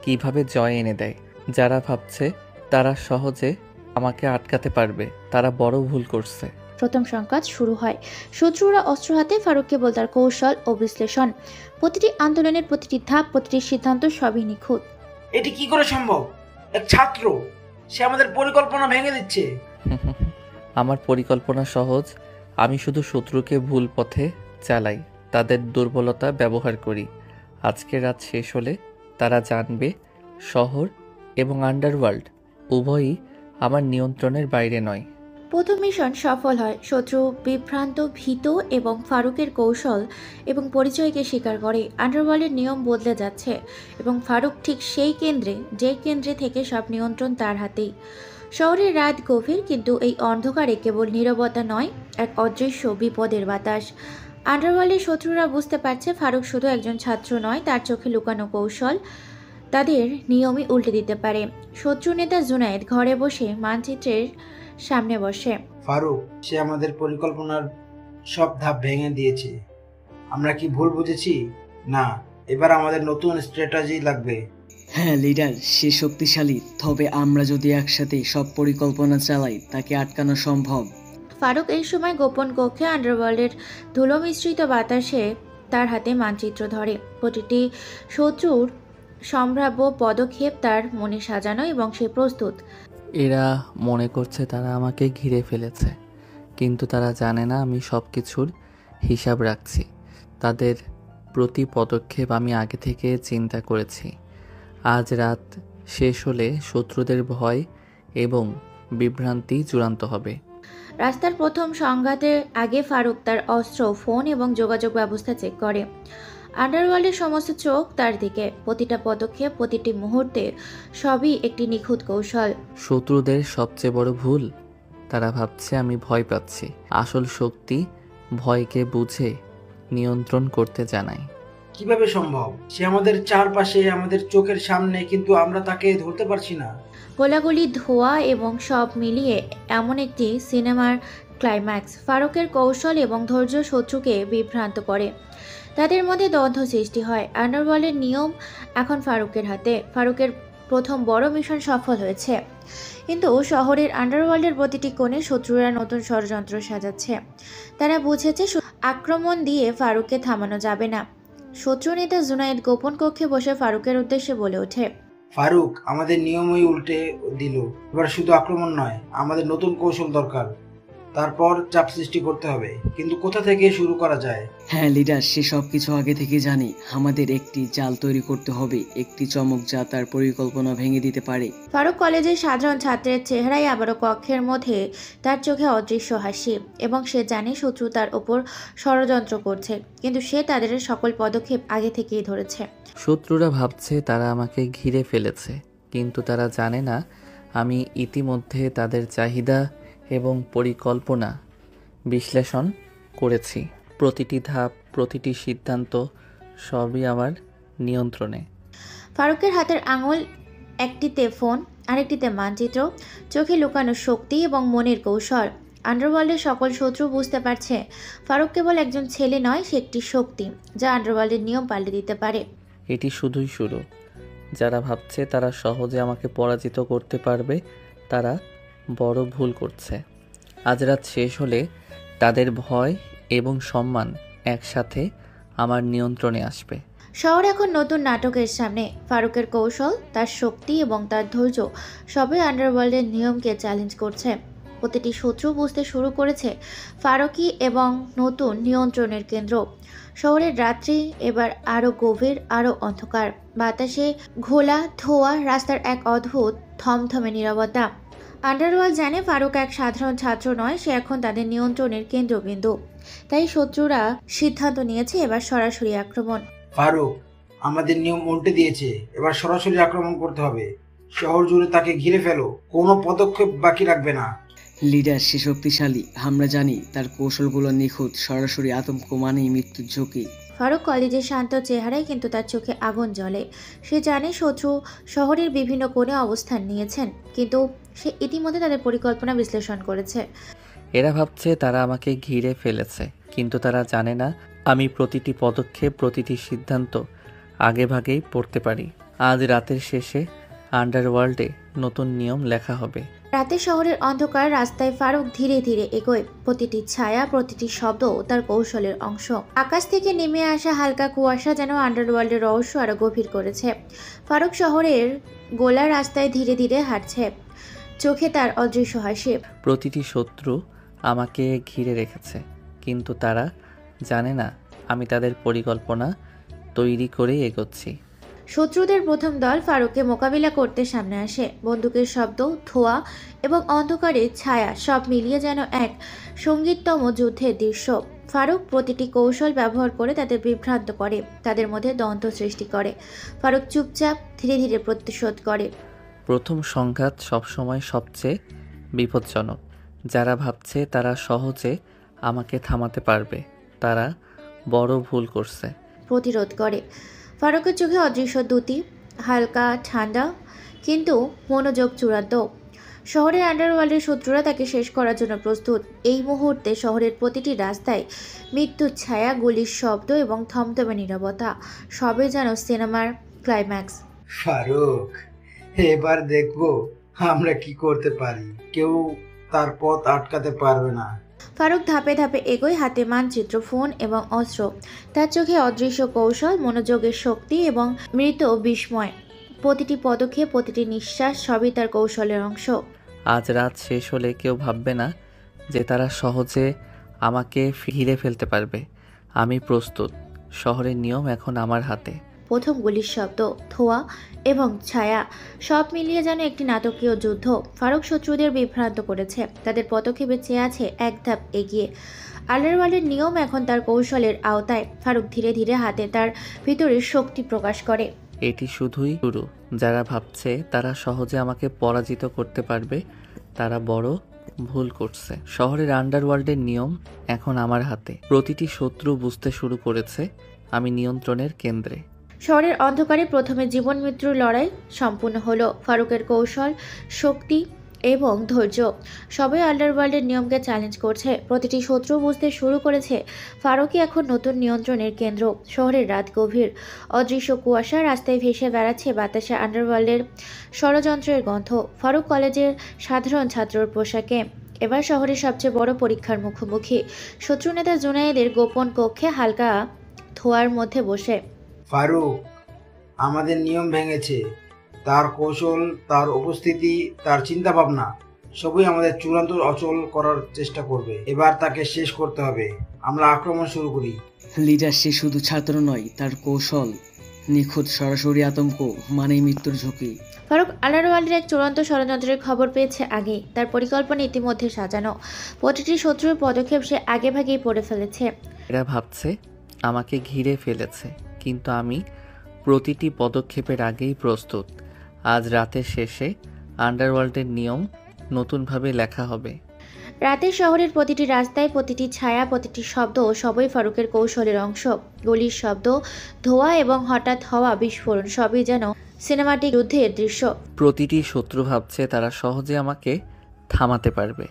S2: কিভাবে জয় এনে দেয়। যারা ভাবছে তারা সহজে আমাকে আটকাতে পারবে, তারা বড় ভুল করছে।
S1: প্রথম সংঘাত শুরু হয়। শত্রুরা অস্ত্র হাতে, ফারুক কেবল তার কৌশল ও বিশ্লেষণ। প্রতিটি আন্দোলনের প্রতিটি ধাপ, প্রতিটি সিদ্ধান্ত সবই নিখুঁত।
S6: এটি কি করে সম্ভব? এক ছাত্র, সে আমাদের পরিকল্পনা ভেঙে দিচ্ছে।
S2: আমার পরিকল্পনা সহজ। আমি শুধু শত্রুকে ভুল পথে চালাই, তাদের দুর্বলতা ব্যবহার করি। আজকের রাত শেষ হলে তারা জানবে শহর এবং আন্ডারওয়ার্ল্ড উভয়ই আমার নিয়ন্ত্রণের বাইরে নয়।
S1: প্রথম মিশন সফল হয়। শত্রু বিভ্রান্ত, ভীত এবং ফারুকের কৌশল এবং পরিচয়কে স্বীকার করে। আন্ডারওয়ার্ল্ডের নিয়ম বদলে যাচ্ছে এবং ফারুক ঠিক সেই কেন্দ্রে, যে কেন্দ্রে থেকে সব নিয়ন্ত্রণ তার হাতেই। শহরের রাত গভীর, কিন্তু এই অন্ধকারে কেবল নীরবতা নয়, এক অদৃশ্য বিপদের বাতাস। আন্ডারওয়ার্ল্ডের শত্রুরা বুঝতে পারছে ফারুক শুধু একজন ছাত্র নয়, তার চোখে লুকানো কৌশল তাদের নিয়মই উল্টে দিতে পারে। শত্রু নেতা জুনায়েদ ঘরে বসে মানচিত্রের সামনে বসে।
S6: ফারুক, সে আমাদের পরিকল্পনার সব ধাপ ভেঙে দিয়েছে। আমরা কি ভুল বুঝেছি? না, এবার আমাদের নতুন স্ট্র্যাটেজি লাগবে।
S7: হ্যাঁ লিডার, সে শক্তিশালী, তবে আমরা যদি একসাথে সব পরিকল্পনা চালাই তাকে আটকানো সম্ভব।
S1: ফারুক এই সময় গোপন কক্ষে আন্ডারওয়ার্ল্ডের ধুলো মিশ্রিত বাতাসে তার হাতে মানচিত্র ধরে। প্রতিটি শত্রুর সম্ভাব্য পদক্ষেপ তার মনে সাজানো এবং সে প্রস্তুত।
S2: এরা মনে করছে তারা আমাকে ঘিরে ফেলেছে, কিন্তু তারা জানে না আমি সব কিছুর হিসাব রাখছি। তাদের প্রতি পদক্ষেপ আমি আগে থেকে চিন্তা করেছি। আজ রাত শেষ হলে শত্রুদের ভয় এবং বিভ্রান্তি চূড়ান্ত হবে।
S1: রাস্তার প্রথম সংঘাতের আগে ফারুক তার অস্ত্র, ফোন এবং যোগাযোগ ব্যবস্থা চেক করে। আন্ডারওয়ার্ল্ডের সমস্ত চোখ তার দিকে। প্রতিটা পদক্ষেপ, প্রতিটি মুহূর্তে সবই একটি নিখুঁত কৌশল।
S2: শত্রুদের সবচেয়ে বড় ভুল, তারা ভাবছে আমি ভয় পাচ্ছি। আসল শক্তি ভয়কে বুঝে নিয়ন্ত্রণ করতে জানায়।
S6: কিভাবে সম্ভব? সে আমাদের চারপাশে, আমাদের চোখের সামনে, কিন্তু আমরা তাকে ধরতে পারছি না।
S1: গোলাগুলি, ধোঁয়া এবং সব মিলিয়ে এমন একটি সিনেমার ক্লাইম্যাক্স। ফারুকের কৌশল এবং ধৈর্য শত্রুকে বিভ্রান্ত করে। তাদের মধ্যে দ্বন্দ্ব সৃষ্টি হয়। আন্ডারওয়ার্ল্ডের নিয়ম এখন ফারুকের হাতে। ফারুকের প্রথম বড় মিশন সফল হয়েছে, কিন্তু শহরের আন্ডারওয়ার্ল্ডের প্রতিটি কোণে শত্রুরা নতুন ষড়যন্ত্র সাজাচ্ছে। তারা বুঝেছে আক্রমণ দিয়ে ফারুককে থামানো যাবে না। শত্রু নেতা জুনায়েদ গোপন কক্ষে বসে ফারুকের উদ্দেশ্যে বলে ওঠে,
S6: ফারুক, আমাদের নিয়মই উল্টে দিল। এবার শুধু আক্রমণ নয়, আমাদের নতুন কৌশল দরকার। তারপর চাপ সৃষ্টি করতে হবে, কিন্তু কোথা থেকে শুরু করা যায়?
S7: হ্যাঁ লিডার, সে সব কিছু আগে থেকে জানি। আমাদের একটি জাল তৈরি করতে হবে, একটি চমক যা তার পরিকল্পনা ভেঙে দিতে পারে।
S1: ফারুক কলেজের সাধারণ ছাত্রের চেহারায় আবারও কক্ষের মধ্যে তার চোখে অদৃশ্য হাসি, এবং সে জানে শত্রু তার ওপর ষড়যন্ত্র করছে, কিন্তু সে তাদের সকল পদক্ষেপ আগে থেকেই ধরেছে।
S2: শত্রুরা ভাবছে তারা আমাকে ঘিরে ফেলেছে, কিন্তু তারা জানে না আমি ইতিমধ্যে তাদের চাহিদা এবং পরিকল্পনা বিশ্লেষণ করেছি। প্রতিটি ধাপ, প্রতিটি সিদ্ধান্ত সবই আমার নিয়ন্ত্রণে।
S1: ফারুকের হাতের আঙুল, একটিতে ফোন, আরেকটিতে মানচিত্র, চোখে লুকানো শক্তি এবং মনের কৌশল। আন্ডারওয়ার্ল্ডের সকল শত্রু বুঝতে পারছে ফারুক কেবল একজন ছেলে নয়, সে একটি শক্তি যা আন্ডারওয়ার্ল্ডের নিয়ম পাল্টে দিতে পারে।
S2: এটি শুধুই শুরু। যারা ভাবছে তারা সহজে আমাকে পরাজিত করতে পারবে, তারা বড় ভুল করছে। আজ রাত শেষ হলে তাদের ভয় এবং সম্মান একসাথে আমার নিয়ন্ত্রণে আসবে।
S1: শহর এখন নতুন নাটকের সামনে। ফারুকের কৌশল, তার শক্তি এবং তার ধৈর্য সবই আন্ডারওয়ার্ল্ডের নিয়মকে চ্যালেঞ্জ করছে। প্রতিটি শত্রু বুঝতে শুরু করেছে ফারুকই এবং নতুন নিয়ন্ত্রণের কেন্দ্র। শহরের রাত্রি এবার আরও গভীর, আরও অন্ধকার। বাতাসে ঘোলা ধোঁয়া, রাস্তার এক অদ্ভুত থমথমে নীরবতা। আন্ডারওয়ার্ল্ড জানে ফারুক এক সাধারণ ছাত্র নয়, সে এখন তাদের নিয়ন্ত্রণের কেন্দ্রবিন্দু। তাই শত্রুরা সিদ্ধান্ত নিয়েছে এবার সরাসরি আক্রমণ।
S6: ফারুক, আমাদের নিয়ম উল্টে দিয়েছে, এবার সরাসরি আক্রমণ করতে হবে। শহর জুড়ে তাকে ঘিরে ফেলো, কোনো পদক্ষেপ বাকি রাখবে না।
S7: লিডার, সে শক্তিশালী, আমরা জানি তার কৌশলগুলো নিখুঁত। সরাসরি আতঙ্ক মানেই মৃত্যুর ঝুঁকি।
S1: ফারুক কলেজের শান্ত চেহারায়, কিন্তু তার চোখে আগুন জ্বলে। সে জানে শত্রু শহরের বিভিন্ন কোণে অবস্থান নিয়েছেন, কিন্তু সে ইতিমধ্যে তাদের পরিকল্পনা বিশ্লেষণ করেছে।
S2: এরা ভাবছে তারা আমাকে ঘিরে ফেলেছে, কিন্তু তারা জানে না আমি প্রতিটি পদক্ষেপ, প্রতিটি সিদ্ধান্ত আগেভাগেই পড়তে পারি। আজ রাতের শেষে আন্ডারওয়ার্ল্ডে নতুন নিয়ম লেখা হবে।
S1: রাতে শহরের অন্ধকার রাস্তায় ফারুক ধীরে ধীরে এগোয়। প্রতিটি ছায়া, প্রতিটি শব্দ তার কৌশলের অংশ। আকাশ থেকে নেমে আসা হালকা কুয়াশা যেন আন্ডারওয়ার্ল্ডের রহস্য আরো গভীর করেছে। ফারুক শহরের গোলা রাস্তায় ধীরে ধীরে হাঁটছে, চোখে তার অদৃশ্য হাসি।
S2: প্রতিটি শত্রু আমাকে ঘিরে রেখেছে, কিন্তু তারা জানে না আমি তাদের পরিকল্পনা তৈরি করেই এগোচ্ছি।
S1: শত্রুদের প্রথম দল ফারুককে মোকাবিলা করতে সামনে আসে। বন্দুকের শব্দ, ধোঁয়া এবং অন্ধকারের ছায়া সব মিলিয়ে যেন এক সঙ্গীততম যুদ্ধের দৃশ্য। ফারুক প্রতিটি কৌশল ব্যবহার করে তাদের বিভ্রান্ত করে, তাদের মধ্যে দ্বন্দ্ব সৃষ্টি করে। ফারুক চুপচাপ ধীরে ধীরে প্রতিশোধ করে।
S2: প্রথম সংঘাত সবসময় সবচেয়ে বিপজ্জনক। যারা ভাবছে তারা সহজে আমাকে থামাতে পারবে, তারা বড় ভুল করছে।
S1: প্রতিরোধ করে। ফারুকের চোখে অদৃশ্য দ্যুতি, হালকা ঠান্ডা, কিন্তু মনোযোগ চূড়ান্ত। শহরের আন্ডারওয়ার্ল্ডের শত্রুরা তাকে শেষ করার জন্য প্রস্তুত। এই মুহূর্তে শহরের প্রতিটি রাস্তায় মৃত্যুর ছায়া, গুলির শব্দ এবং থমথমে নীরবতা, সবে যেন সিনেমার ক্লাইম্যাক্স।
S6: ফারুক, এবার দেখবো আমরা কি করতে পারি। কেউ তার পথ আটকাতে পারবে না।
S1: ফারুক ধাপে ধাপে এগোয়, হাতে মানচিত্র, ফোন এবং অস্ত্র। তার চোখে অদৃশ্য কৌশল, মনোযোগের শক্তি এবং মৃত বিস্ময়। প্রতিটি পদক্ষেপ, প্রতিটি নিঃশ্বাস সবই তার কৌশলের অংশ।
S2: আজ রাত শেষ হলে কেউ ভাববে না যে তারা সহজে আমাকে ঘিরে ফেলতে পারবে। আমি প্রস্তুত। শহরের নিয়ম এখন আমার হাতে।
S1: প্রথম গুলির শব্দ, ধোঁয়া এবং ছায়া সব মিলিয়ে যেন একটি নাটকীয় যুদ্ধ। ফারুক শত্রুদের বিভ্রান্ত করেছে, তাদের পদক্ষেপে চেয়ে আছে এক ধাপ এগিয়ে। আন্ডারওয়ার্ল্ডের নিয়ম এখন তার কৌশলের আওতায়। ফারুক ধীরে ধীরে হাতে তার ভিতরের শক্তি প্রকাশ করে।
S2: এটি শুধুই শুরু। যারা ভাবছে তারা সহজে আমাকে পরাজিত করতে পারবে, তারা বড় ভুল করছে। শহরের আন্ডারওয়ার্ল্ডের নিয়ম এখন আমার হাতে। প্রতিটি শত্রু বুঝতে শুরু করেছে আমি নিয়ন্ত্রণের কেন্দ্রে।
S1: শহরের অন্ধকারে প্রথমে জীবন মৃত্যুর লড়াই সম্পূর্ণ হলো। ফারুকের কৌশল, শক্তি এবং ধৈর্য সবাই আন্ডারওয়ার্ল্ডের নিয়মকে চ্যালেঞ্জ করছে। প্রতিটি শত্রু বুঝতে শুরু করেছে ফারুকই এখন নতুন নিয়ন্ত্রণের কেন্দ্র। শহরের রাত গভীর, অদৃশ্য কুয়াশা রাস্তায় ভেসে বেড়াচ্ছে, বাতাসে আন্ডারওয়ার্ল্ডের ষড়যন্ত্রের গন্ধ। ফারুক কলেজের সাধারণ ছাত্রর পোশাকে এবার শহরের সবচেয়ে বড় পরীক্ষার মুখোমুখি। শত্রু নেতা জুনায়েদের গোপন কক্ষে হালকা ধোঁয়ার মধ্যে বসে।
S6: ফারুক আমাদের নিয়ম ভেঙেছে, তার কৌশল, তার উপস্থিতি, তার চিন্তা ভাবনা সবই আমাদের চূড়ান্ত অচল করার চেষ্টা করবে। এবার তাকে শেষ করতে হবে। আমরা আক্রমণ শুরু করি।
S7: লিডার সে শুধু ছাত্র নয়, তার কৌশল নিখুঁত, সরাসরি আতঙ্ক মানেই মৃত্যুর ঝুঁকি।
S1: ফারুক আন্ডারওয়ার্ল্ডের এক চূড়ান্ত ষড়যন্ত্রের খবর পেয়েছে আগেই। তার পরিকল্পনা ইতিমধ্যে সাজানো। প্রতিটি শত্রুর পদক্ষেপ সে আগেভাগেই পড়ে ফেলেছে।
S2: এরা ভাবছে আমাকে ঘিরে ফেলেছে, কিন্তু আমি প্রতিটি পদক্ষেপের আগেই প্রস্তুত। আজ রাতের শেষে আন্ডারওয়ার্ল্ডের নিয়ম নতুনভাবে লেখা হবে।
S1: রাতে শহরের প্রতিটি রাস্তায়, প্রতিটি ছায়া, প্রতিটি শব্দ সবই ফারুকের কৌশলের অংশ। গুলির শব্দ, ধোঁয়া এবং হঠাৎ হওয়া বিস্ফোরণ সবই যেন সিনেমাটিক যুদ্ধের দৃশ্য।
S2: প্রতিটি শত্রু ভাবছে তারা সহজে আমাকে থামাতে পারবে।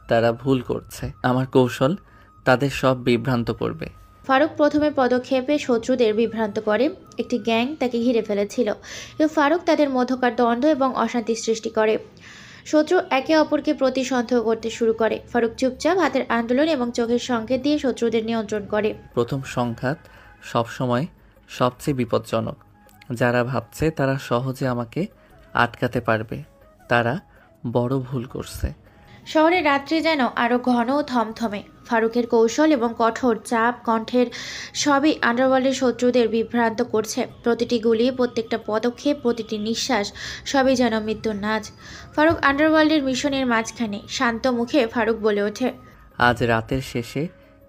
S2: তারা ভুল করছে। আমার কৌশল তাদের সব বিভ্রান্ত করবে।
S1: ফারুক প্রথমে পদক্ষেপে শত্রুদের বিভ্রান্ত করে। একটি গ্যাং তাকে ঘিরে ফেলেছিল, কিন্তু ফারুক তাদের মধ্যকার দ্বন্দ্ব এবং অশান্তি সৃষ্টি করে। শত্রু একে অপরকে প্রতি সন্দেহ করতে শুরু করে। ফারুক চুপচাপ হাতের আন্দোলন এবং চোখের সংকেত দিয়ে শত্রুদের নিয়ন্ত্রণ করে।
S2: প্রথম সংঘাত সবসময় সবচেয়ে বিপজ্জনক। যারা ভাবছে তারা সহজে আমাকে আটকাতে পারবে, তারা বড় ভুল করছে।
S1: শহরের রাত্রি যেন আরো ঘন ও থমথমে। ফারুকের কৌশল এবং কঠোর চাপ কণ্ঠের সবই আন্ডারওয়ার্ল্ডের শত্রুদের বিভ্রান্ত করছে। প্রতিটি গুলি, প্রত্যেকটা পদক্ষেপ, প্রতিটি নিঃশ্বাস সবই যেন মৃত্যুর নাচ। ফারুক আন্ডারওয়ার্ল্ডের মিশনের মাঝখানে। শান্ত মুখে ফারুক বলে ওঠে,
S2: আজ রাতের শেষে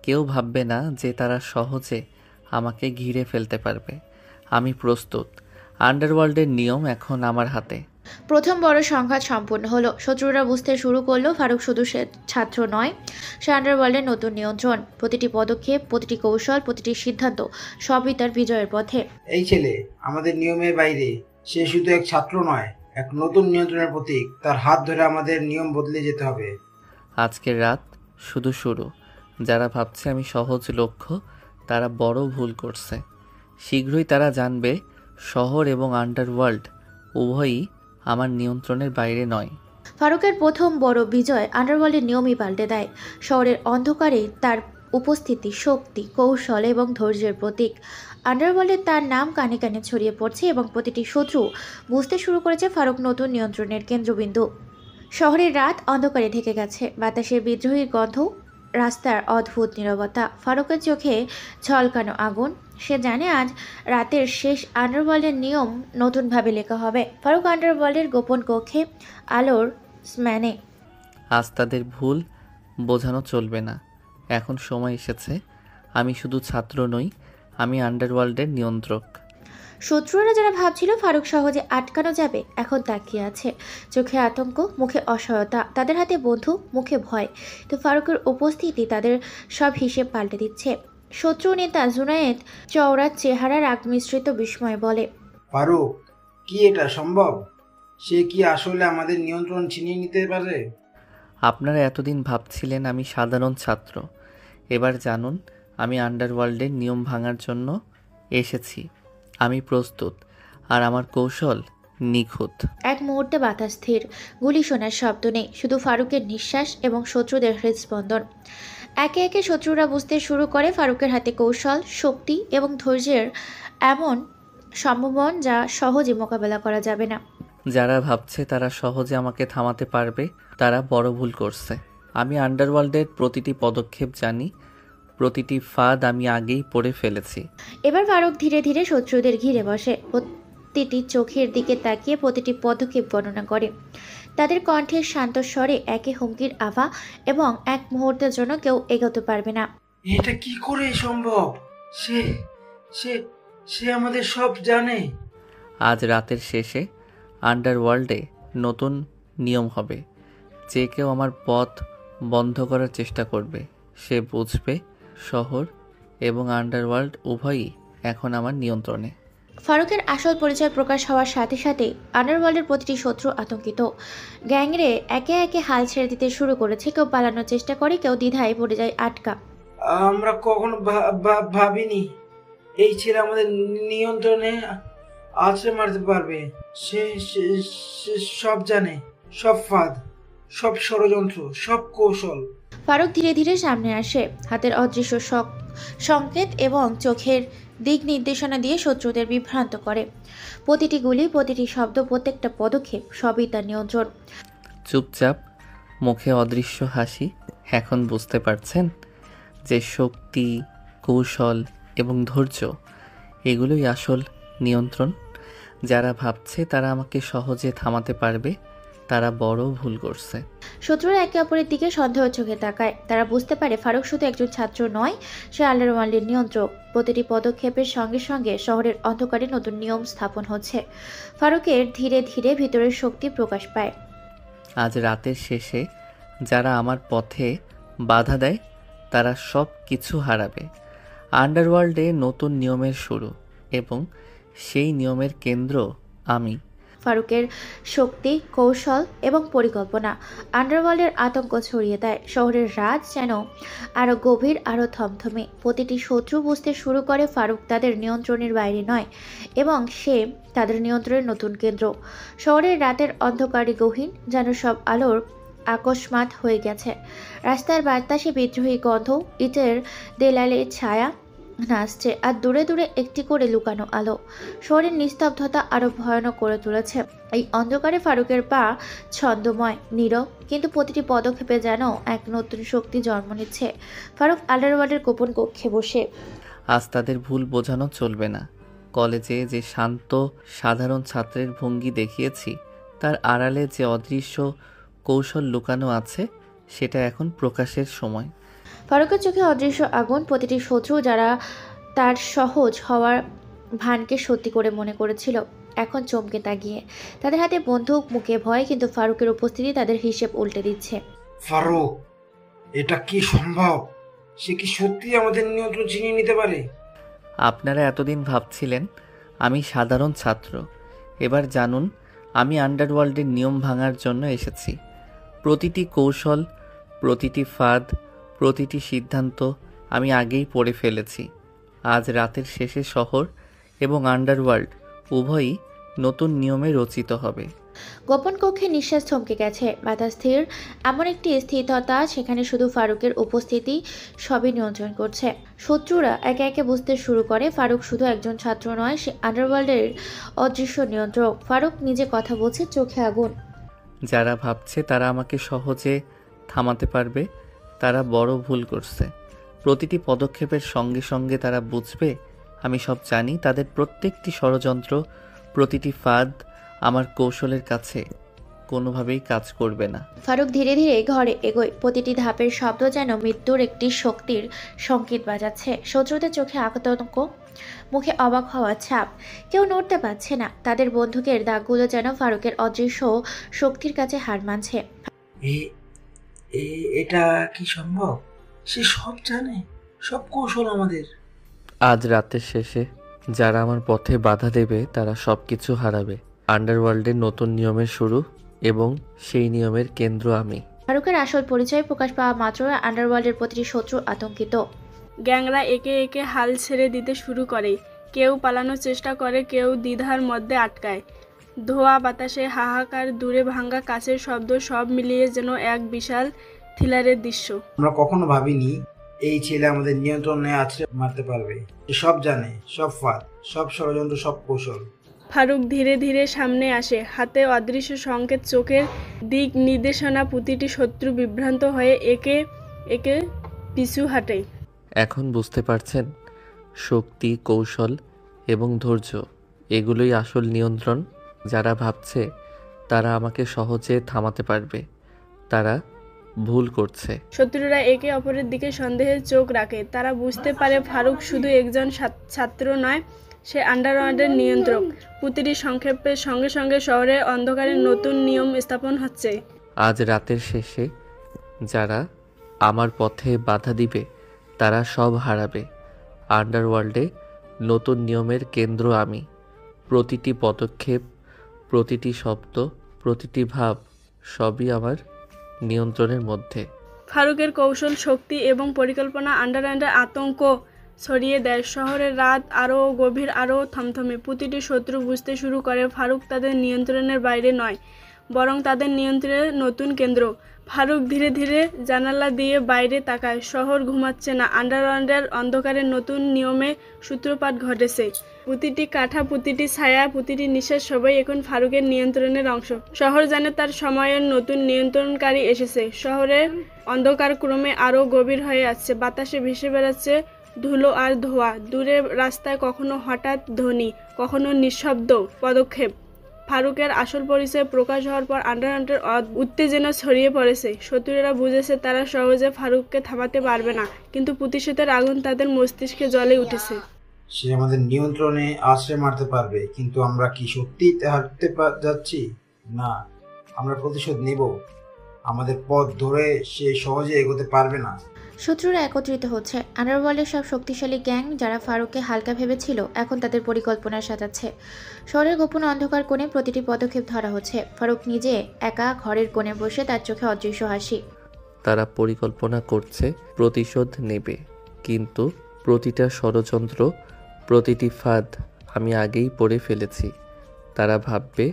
S2: কেউ ভাববে না যে তারা সহজে আমাকে ঘিরে ফেলতে পারবে। আমি প্রস্তুত। আন্ডারওয়ার্ল্ডের নিয়ম এখন আমার হাতে।
S1: প্রথম বড় সংঘাত সম্পূর্ণ হলো। শত্রুরা বুঝতে শুরু করলো ফারুক শুধু সে ছাত্র নয়, সে আন্ডারওয়ার্ল্ডের নতুন নিয়ন্ত্রণ। প্রতিটি পদক্ষেপ, প্রতিটি কৌশল, প্রতিটি সিদ্ধান্ত সবই তার বিজয়ের পথে।
S6: এই ছেলে আমাদের নিয়মের বাইরে। সে শুধু এক ছাত্র নয়, এক নতুন নিয়ন্ত্রণের প্রতীক। তার হাত ধরে আমাদের নিয়ম বদলে যেতে হবে।
S2: আজকের রাত শুধু শুরু। যারা ভাবছে আমি সহজ লক্ষ্য, তারা বড় ভুল করছে। শীঘ্রই তারা জানবে শহর এবং আন্ডারওয়ার্ল্ড উভয়ই আমার নিয়ন্ত্রণের বাইরে নয়।
S1: ফারুকের প্রথম বড় বিজয় আন্ডারওয়ার্ল্ডের নিয়মই পাল্টে দেয়। শহরের অন্ধকারে তার উপস্থিতি শক্তি, কৌশল এবং ধৈর্যের প্রতীক। আন্ডারওয়ার্ল্ডে তার নাম কানে কানে ছড়িয়ে পড়ছে এবং প্রতিটি শত্রু বুঝতে শুরু করেছে ফারুক নতুন নিয়ন্ত্রণের কেন্দ্রবিন্দু। শহরের রাত অন্ধকারে ঢেকে গেছে। বাতাসের বিদ্রোহী গন্ধ, রাস্তার অদ্ভুত নীরবতা। ফারুকের চোখে ঝলকানো আগুন। সে জানে আজ রাতের শেষ আন্ডারওয়ার্ল্ডের নিয়ম নতুনভাবে লেখা হবে। ফারুক আন্ডারওয়ার্ল্ডের গোপন কক্ষে আলোর স্ম্যানে।
S2: আজ তাদের ভুল বোঝানো চলবে না। এখন সময় এসেছে। আমি শুধু ছাত্র নই, আমি আন্ডারওয়ার্ল্ডের নিয়ন্ত্রক।
S1: শত্রুরা যারা ভাবছিল ফারুক সহজে আটকানো যাবে, এখন তাকিয়ে আছে। চোখে আতঙ্ক, মুখে অসহায়তা। তাদের হাতে বন্দুক, মুখে ভয়। তো ফারুকের উপস্থিতি তাদের সব হিসেব পাল্টে দিচ্ছে। শত্রু নেতা জুনায়েদ চওড়া চেহারার রাগ মিশ্রিত বিস্ময় বলে,
S6: ফারুক, কি এটা সম্ভব? সে কি আসলে আমাদের নিয়ন্ত্রণ ছিনিয়ে নিতে পারে?
S2: আপনারা এতদিন ভাবছিলেন আমি সাধারণ ছাত্র। এবার জানুন, আমি আন্ডারওয়ার্ল্ডের নিয়ম ভাঙার জন্য এসেছি। আমি প্রস্তুত, আর আমার কৌশল নিখুঁত।
S1: এক মুহূর্তে বাতাস স্থির। গুলি শোনার শব্দ নেই, শুধু ফারুকের নিঃশ্বাস এবং শত্রুদের হৃদস্পন্দন। একে একে শত্রুরা বুঝতে শুরু করে ফারুকের হাতে কৌশল, শক্তি এবং ধৈর্যের এমন সম্ভাবনা যা সহজে মোকাবেলা করা যাবে না।
S2: যারা ভাবছে তারা সহজে আমাকে থামাতে পারবে, তারা বড় ভুল করছে। আমি আন্ডারওয়ার্ল্ডের প্রতিটি পদক্ষেপ জানি, প্রতিটি ফাঁদ আমি আগেই পড়ে ফেলেছি।
S1: এবার ফারুক ধীরে ধীরে শত্রুদের ঘিরে বসে। প্রতিটি চোখের দিকে তাকিয়ে প্রতিটি পদক্ষেপ বর্ণনা করে। তাদের কণ্ঠের শান্ত স্বরে একে হুমকির আভা, এবং এক মুহূর্তের জন্য কেউ এগোতে পারবে না।
S6: এটা কি করে সম্ভব? সে সে সে আমাদের সব জানে।
S2: আজ রাতের শেষে আন্ডারওয়ার্ল্ডে নতুন নিয়ম হবে। যে কেউ আমার পথ বন্ধ করার চেষ্টা করবে, সে বুঝবে শহর এবং আন্ডারওয়ার্ল্ড উভয়ই এখন আমার নিয়ন্ত্রণে।
S1: ফারুকের আসল পরিচয় প্রকাশ হওয়ার সাথে সাথে আন্ডারওয়ার্ল্ডের প্রতিটি শত্রু আতঙ্কিত। গ্যাংরে একে একে হাল ছেড়ে দিতে শুরু করেছে। কেউ পালানোর চেষ্টা করে, কেউ দ্বিধায় পড়ে যায় আটকা।
S6: আমরা কখনো ভাবিনি এই ছেলে আমাদের নিয়ন্ত্রণে আছড়ে মারতে পারবে। সে সে- সে সব জানে, সব ফাঁদ, সব ষড়যন্ত্র, সব কৌশল।
S1: ফারুক ধীরে ধীরে সামনে আসে, হাতের অদৃশ্য সংকেত এবং চোখের দিক নির্দেশনা দিয়ে শত্রুদের বিভ্রান্ত করে। প্রতিটি গুলি, প্রতিটি শব্দ, প্রত্যেকটা পদক্ষেপ সবই তার নিয়ন্ত্রণ।
S2: চুপচাপ, মুখে অদৃশ্য হাসি। এখন বুঝতে পারছেন যে শক্তি, কৌশল এবং ধৈর্য এগুলোই আসল নিয়ন্ত্রণ। যারা ভাবছে তারা আমাকে সহজে থামাতে পারবে, তারা বড় ভুল করছে।
S1: শত্রুরা একে অপরের দিকে সন্দেহ চোখে তাকায়। তারা বুঝতে পারে ফারুক শুধু একজন ছাত্র নয়, সে আন্ডারওয়ার্ল্ডের নিয়ন্ত্রক। প্রতিটি পদক্ষেপের সঙ্গে সঙ্গে শহরের অন্ধকারে নতুন নিয়ম স্থাপন হচ্ছে। ফারুকের ধীরে ধীরে ভিতরের শক্তি প্রকাশ পায়।
S2: আজ রাতের শেষে যারা আমার পথে বাধা দেয় তারা সব কিছু হারাবে। আন্ডারওয়ার্ল্ডে নতুন নিয়মের শুরু, এবং সেই নিয়মের কেন্দ্র আমি।
S1: ফারুকের শক্তি, কৌশল এবং পরিকল্পনা আন্ডারওয়ার্ল্ডের আতঙ্ক ছড়িয়ে দেয়। শহরের রাত যেন আরো গভীর, আরো থমথমে। প্রতিটি শত্রু বুঝতে শুরু করে ফারুক তাদের নিয়ন্ত্রণের বাইরে নয়, এবং সে তাদের নিয়ন্ত্রণের নতুন কেন্দ্র। শহরের রাতের অন্ধকারে গহীন, যেন সব আলোর আকস্মাত হয়ে গেছে। রাস্তার বাতাসে বিদ্রোহী গন্ধ, ইটের দেয়ালে ছায়া নাচছে, আর দূরে দূরে একটি করে লুকানো আলো শহরের নিস্তব্ধতা আরো ভয়ানক করে তুলেছে। এই অন্ধকারে ফারুকের পা ছন্দময়, নীরব, কিন্তু প্রতিটি পদক্ষেপে যেন এক নতুন শক্তি জন্ম নিচ্ছে। ফারুক আন্ডারওয়ার্ল্ডের গোপন কক্ষে বসে।
S2: আজ তাদের ভুল বোঝানো চলবে না। কলেজে যে শান্ত সাধারণ ছাত্রের ভঙ্গি দেখিয়েছি, তার আড়ালে যে অদৃশ্য কৌশল লুকানো আছে, সেটা এখন প্রকাশের সময়।
S1: ফারুকের চোখে অদৃশ্য আগুন। প্রতিটি শত্রু যারা তার সহজ হওয়ার ভানকে সত্যি করে মনে করেছিল, এখন চমকে তাকিয়ে। তাদের হাতে বন্দুক, মুখে ভয়, কিন্তু ফারুকের উপস্থিতি তাদের হিসেব উল্টে দিচ্ছে।
S6: ফারুক, এটা কি সম্ভব? সে কি সত্যি আমাদের নিয়ন্ত্রণ ছিনিয়ে নিতে পারে?
S2: আপনারা এতদিন ভাবছিলেন আমি সাধারণ ছাত্র, এবার জানুন আমি আন্ডারওয়ার্ল্ডের নিয়ম ভাঙার জন্য এসেছি। প্রতিটি কৌশল, প্রতিটি ফাঁদ, প্রতিটি সিদ্ধান্ত আমি আগেই পড়ে ফেলেছি। আজ রাতের শেষে শহর এবং আন্ডারওয়ার্ল্ড উভয়ই নতুন নিয়মে রচিত হবে।
S1: গোপন কক্ষে নিঃশ্বাস থমকে গেছে, বাতাস স্থির। এমন একটি স্থিরতা সেখানে শুধু ফারুকের উপস্থিতি সবই নিয়ন্ত্রণ করছে। শত্রুরা একে একে বুঝতে শুরু করে ফারুক শুধু একজন ছাত্র নয়, সে আন্ডারওয়ার্ল্ডের অদৃশ্য নিয়ন্ত্রক। ফারুক নিজে কথা বলছে, চোখে আগুন।
S2: যারা ভাবছে তারা আমাকে সহজে থামাতে পারবে, তারা বড় ভুল করছে। প্রতিটি পদক্ষেপের সঙ্গে সঙ্গে তারা বুঝবে আমি সব জানি। তাদের প্রত্যেকটি ষড়যন্ত্র, প্রতিটি ফাঁদ আমার কৌশলের কাছে কোনোভাবেই কাজ করবে না।
S1: ফারুক ধীরে ধীরে ঘরে এগোয়। প্রতিটি ধাপের শব্দ যেন মৃত্যুর একটি শক্তির সংকেত বাজাচ্ছে। শত্রুদের চোখে আতঙ্ক, মুখে অবাক হওয়ার ছাপ। কেউ নড়তে পারছে না। তাদের বন্দুকের দাগগুলো যেন ফারুকের অদৃশ্য শক্তির কাছে হার মানছে।
S6: এটা কি সম্ভব? সে সব জানে, সব কৌশল আমাদের।
S2: আজ রাতের শেষে যারা আমার পথে বাধা দেবে তারা সব কিছু হারাবে। আন্ডারওয়ার্ল্ডের নতুন নিয়মের শুরু, এবং সেই নিয়মের কেন্দ্র আমি।
S1: ফারুকের আসল পরিচয় প্রকাশ পাওয়া মাত্র আন্ডারওয়ার্ল্ডের প্রতিটি শত্রু আতঙ্কিত।
S8: গ্যাংরা একে একে হাল ছেড়ে দিতে শুরু করে। কেউ পালানোর চেষ্টা করে, কেউ দ্বিধার মধ্যে আটকায়। ধোয়া বাতাসে হাহাকার, দূরে ভাঙ্গা কাছের শব্দ, সব মিলিয়ে যেন এক বিশাল থ্রিলারের দৃশ্য।
S6: আমরা কখনো ভাবিনি এই ছেলে আমাদের নিয়ন্ত্রণে আছড়ে মারতে পারবে। সে সব জানে, সব ফাঁদ, সব ষড়যন্ত্র, সব কৌশল।
S8: ফারুক ধীরে ধীরে সামনে আসে, হাতে অদৃশ্য সংকেত, চোখের দিক নির্দেশনা। প্রতিটি শত্রু বিভ্রান্ত হয়ে একে একে পিছু হাঁটে।
S2: এখন বুঝতে পারছেন শক্তি, কৌশল এবং ধৈর্য এগুলোই আসল নিয়ন্ত্রণ। যারা ভাবছে তারা আমাকে সহজে থামাতে পারবে, তারা ভুল করছে।
S8: শত্রুরা একে অপরের দিকে সন্দেহের চোখ রাখে। তারা বুঝতে পারে ফারুক শুধু একজন ছাত্র নয়, সে আন্ডারওয়ার্ল্ডের নিয়ন্ত্রক। প্রতিটি সংক্ষেপের সঙ্গে সঙ্গে শহরে অন্ধকারে নতুন নিয়ম স্থাপন হচ্ছে।
S2: আজ রাতের শেষে যারা আমার পথে বাধা দিবে তারা সব হারাবে। আন্ডারওয়ার্ল্ডে নতুন নিয়মের কেন্দ্র আমি। প্রতিটি পদক্ষেপ, প্রতিটি শব্দ, প্রতিটি ভাব সবই আমার নিয়ন্ত্রণের মধ্যে।
S8: ফারুকের কৌশল, শক্তি এবং পরিকল্পনা আন্ডার আতঙ্ক ছড়িয়ে দেয়। শহরের রাত আরও গভীর, আরও থমথমে। প্রতিটি শত্রু বুঝতে শুরু করে ফারুক তাদের নিয়ন্ত্রণের বাইরে নয়, বরং তাদের নিয়ন্ত্রণের নতুন কেন্দ্র। ফারুক ধীরে ধীরে জানালা দিয়ে বাইরে তাকায়। শহর ঘুমাচ্ছে না, আন্ডারওয়ার্ল্ডের অন্ধকারের নতুন নিয়মে সূত্রপাত ঘটেছে। প্রতিটি কাঠা, প্রতিটি ছায়া, প্রতিটি নিঃশ্বাস সবাই এখন ফারুকের নিয়ন্ত্রণের অংশ। শহর জানে তার সময়ের নতুন নিয়ন্ত্রণকারী এসেছে। শহরের অন্ধকার ক্রমে আরও গভীর হয়ে আসছে। বাতাসে ভেসে বেড়াচ্ছে ধুলো আর ধোঁয়া। দূরে রাস্তায় কখনো হঠাৎ ধ্বনি, কখনো নিঃশব্দ পদক্ষেপ। ফারুকের আসল পরিচয় প্রকাশ হওয়ার পর আন্ডারওয়ার্ল্ডের উত্তেজনা ছড়িয়ে পড়েছে। শত্রুরা বুঝেছে তারা সহজে ফারুককে থামাতে পারবে না, কিন্তু প্রতিশোধের আগুন তাদের মস্তিষ্কে জ্বলে উঠেছে।
S6: সে আমাদের নিয়ন্ত্রণে আশ্রয় মারতে পারবে, কিন্তু আমরা কি সত্যিই হারতে যাচ্ছি? না, আমরা প্রতিশোধ নেব। আমাদের পথ ধরে সে সহজে এগোতে পারবে না।
S1: শত্রুরা একত্রিত হচ্ছে। আন্ডারওয়ার্ল্ডের সব শক্তিশালী গ্যাং যারা ফারুককে হালকা ভেবেছিল এখন তাদের পরিকল্পনা সাজাচ্ছে। শহরের গোপন অন্ধকার কোণে প্রতিটি পদক্ষেপ ধরা হচ্ছে। ফারুক নিজে একা ঘরের কোণে বসে, তার চোখে অদৃশ্য হাসি।
S2: তারা পরিকল্পনা করছে প্রতিশোধ নেবে, কিন্তু প্রতিটা ষড়যন্ত্র, প্রতিটি ফাঁদ আমি আগেই পড়ে ফেলেছি। তারা ভাববে